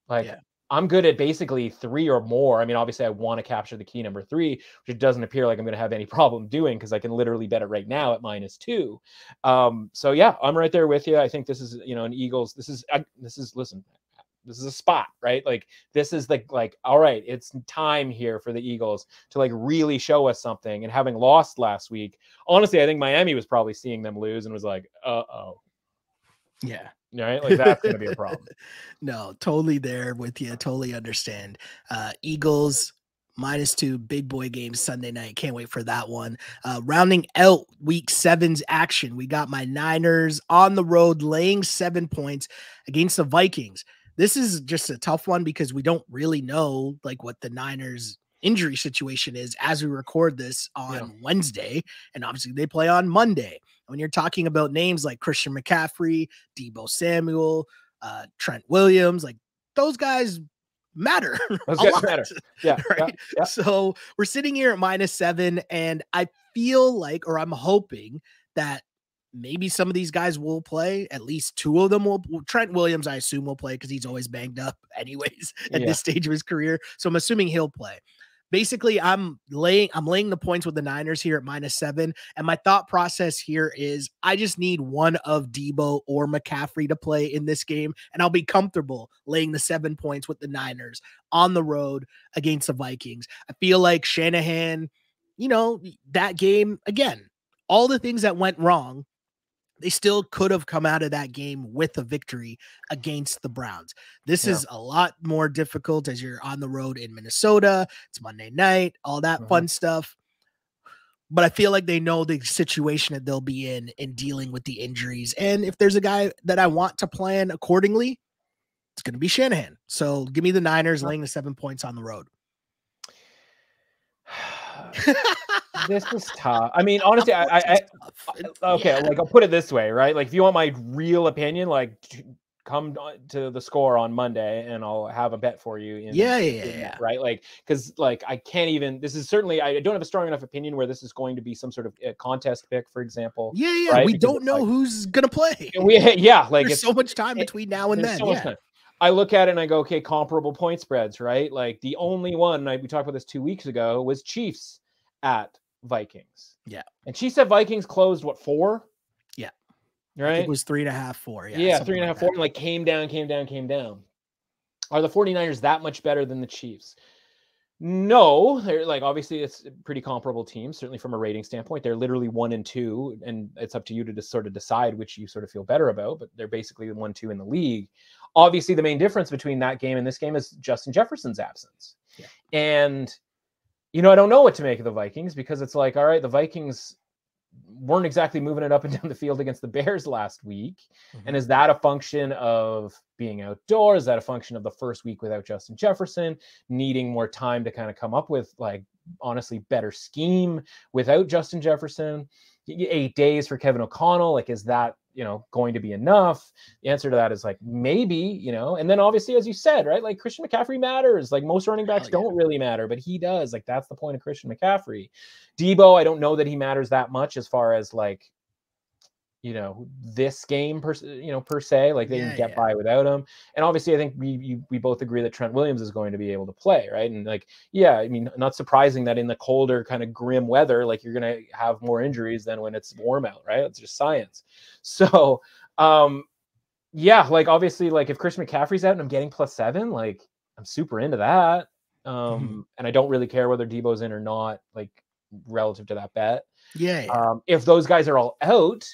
Speaker 2: Like I'm good at basically 3 or more. I mean, obviously I want to capture the key number 3, which it doesn't appear like I'm going to have any problem doing because I can literally bet it right now at -2. So yeah, I'm right there with you. I think this is, an Eagles. This is listen, this is a spot, right? Like this is like, all right, it's time here for the Eagles to like really show us something. And having lost last week, honestly, I think Miami was probably seeing them lose and was like, uh-oh.
Speaker 1: Yeah.
Speaker 2: Right? Like that's going to be a problem.
Speaker 1: No, totally there with you. Totally understand. Eagles -2, big boy game Sunday night. Can't wait for that one. Rounding out week 7's action, we got my Niners on the road laying 7 points against the Vikings. This is just a tough one because we don't really know like what the Niners injury situation is as we record this on Wednesday, and obviously they play on Monday. When you're talking about names like Christian McCaffrey, Deebo Samuel, Trent Williams, like those guys matter.
Speaker 2: Those guys matter. Yeah,
Speaker 1: right.
Speaker 2: Yeah.
Speaker 1: So we're sitting here at -7, and I feel like, or I'm hoping that maybe some of these guys will play. At least 2 of them will. Trent Williams, I assume, will play because he's always banged up anyways at this stage of his career. So I'm assuming he'll play. Basically, I'm laying the points with the Niners here at -7. And my thought process here is I just need one of Deebo or McCaffrey to play in this game, and I'll be comfortable laying the 7 points with the Niners on the road against the Vikings. I feel like Shanahan, that game, again, all the things that went wrong, they still could have come out of that game with a victory against the Browns. This is a lot more difficult as you're on the road in Minnesota. It's Monday night, all that fun stuff. But I feel like they know the situation that they'll be in dealing with the injuries. And if there's a guy that I want to plan accordingly, it's going to be Shanahan. So give me the Niners laying the 7 points on the road.
Speaker 2: This is tough. I mean, honestly, okay, like I'll put it this way, right? Like if you want my real opinion, like come to the score on Monday and I'll have a bet for you.
Speaker 1: Yeah.
Speaker 2: Right. Like, cause like I can't even, this is certainly, I don't have a strong enough opinion where this is going to be some sort of contest pick, for example.
Speaker 1: Yeah.
Speaker 2: Right?
Speaker 1: We don't know who's going to play.
Speaker 2: Like
Speaker 1: there's so much time between now and then.
Speaker 2: So much time. I look at it and I go, okay, comparable point spreads, right? Like the only one, we talked about this 2 weeks ago, was Chiefs at Vikings.
Speaker 1: Yeah.
Speaker 2: And she said Vikings closed 4?
Speaker 1: Yeah.
Speaker 2: Right.
Speaker 1: It was 3.5, 4.
Speaker 2: Yeah. 3.5, 4. And like came down. Are the 49ers that much better than the Chiefs? No, they're like, obviously it's a pretty comparable team, certainly from a rating standpoint. They're literally 1 and 2, and it's up to you to just sort of decide which you sort of feel better about, but they're basically 1-2 in the league. Obviously, the main difference between that game and this game is Justin Jefferson's absence.
Speaker 1: Yeah.
Speaker 2: And, I don't know what to make of the Vikings because it's like, all right, the Vikings weren't exactly moving it up and down the field against the Bears last week. Mm-hmm. And is that a function of being outdoors? Is that a function of the first week without Justin Jefferson, needing more time to kind of come up with, like, honestly, better scheme without Justin Jefferson? 8 days for Kevin O'Connell, like, is that, going to be enough? The answer to that is like, maybe, and then obviously, as you said, right, like Christian McCaffrey matters. Like most running backs don't really matter, but he does. Like that's the point of Christian McCaffrey. Deebo, I don't know that he matters that much as far as like, this game per se, like they can get by without him. And obviously I think we both agree that Trent Williams is going to be able to play, right? And like, I mean, not surprising that in the colder kind of grim weather, like you're going to have more injuries than when it's warm out, right? It's just science. So, like obviously, like if Christian McCaffrey's out and I'm getting +7, like I'm super into that. And I don't really care whether Deebo's in or not, like relative to that bet. If those guys are all out,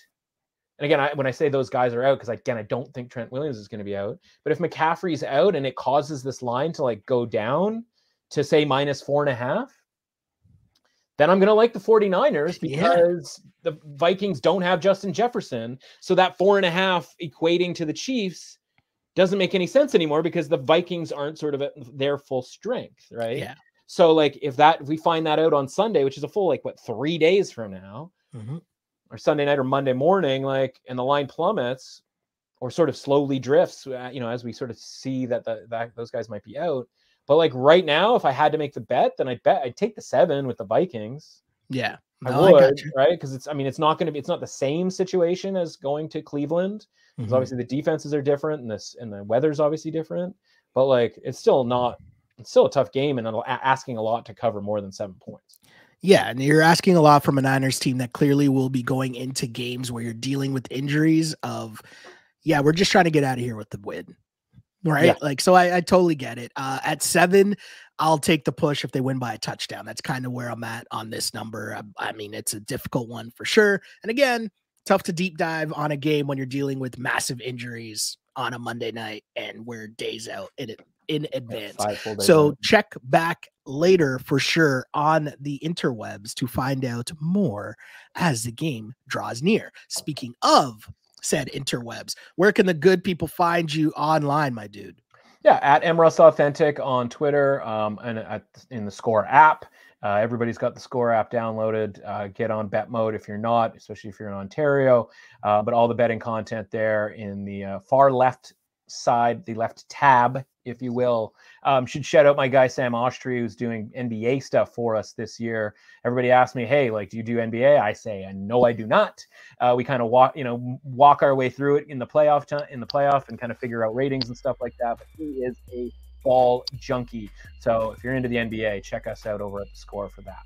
Speaker 2: and again, when I say those guys are out, because again, I don't think Trent Williams is going to be out. But if McCaffrey's out and it causes this line to like go down to say -4.5, then I'm going to like the 49ers because the Vikings don't have Justin Jefferson. So that 4.5 equating to the Chiefs doesn't make any sense anymore because the Vikings aren't sort of at their full strength, right?
Speaker 1: Yeah.
Speaker 2: So like if we find that out on Sunday, which is a full 3 days from now, or Sunday night or Monday morning, like, and the line plummets or sort of slowly drifts, as we sort of see that those guys might be out. But like right now, if I had to make the bet, then I'd take the 7 with the Vikings.
Speaker 1: Yeah,
Speaker 2: I would, right? Because it's not the same situation as going to Cleveland. Because obviously the defenses are different and the weather's obviously different. But like, it's still a tough game and asking a lot to cover more than 7 points.
Speaker 1: Yeah, and you're asking a lot from a Niners team that clearly will be going into games where you're dealing with injuries of, we're just trying to get out of here with the win, right? Yeah. Like, so I totally get it. At 7, I'll take the push if they win by a touchdown. That's kind of where I'm at on this number. I mean, it's a difficult one for sure. And again, tough to deep dive on a game when you're dealing with massive injuries on a Monday night and we're days out in advance. So check back later for sure on the interwebs to find out more as the game draws near. Speaking of said interwebs, where can the good people find you online, my dude?
Speaker 2: Yeah, at MRussAuthentic on Twitter, and in the Score app. Everybody's got the Score app downloaded. Get on bet mode if you're not, especially if you're in Ontario. But all the betting content there in the far left side, the left tab, if you will. Should shout out my guy Sam Ostry, who's doing NBA stuff for us this year. Everybody asks me, hey, like, do you do NBA? I say, no, I do not. We kind of walk our way through it in the playoff and kind of figure out ratings and stuff like that. But he is a ball junkie. So if you're into the NBA, check us out over at the Score for that.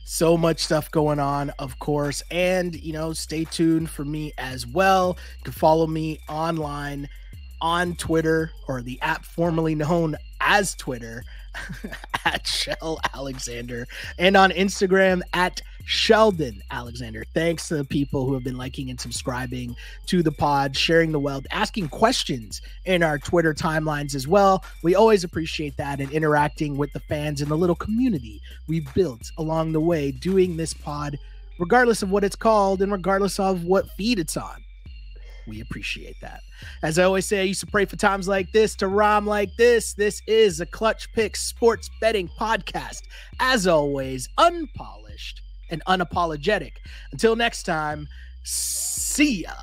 Speaker 1: So much stuff going on, of course. And, stay tuned for me as well. You can follow me online on Twitter, or the app formerly known as Twitter, at Shell Alexander, and on Instagram at Sheldon Alexander. Thanks to the people who have been liking and subscribing to the pod, sharing the wealth, asking questions in our Twitter timelines as well. We always appreciate that, and interacting with the fans and the little community we've built along the way doing this pod, regardless of what it's called and regardless of what feed it's on. We appreciate that. As I always say, I used to pray for times like this to rhyme like this. This is a Clutch Picks sports betting podcast. As always, unpolished and unapologetic. Until next time, see ya.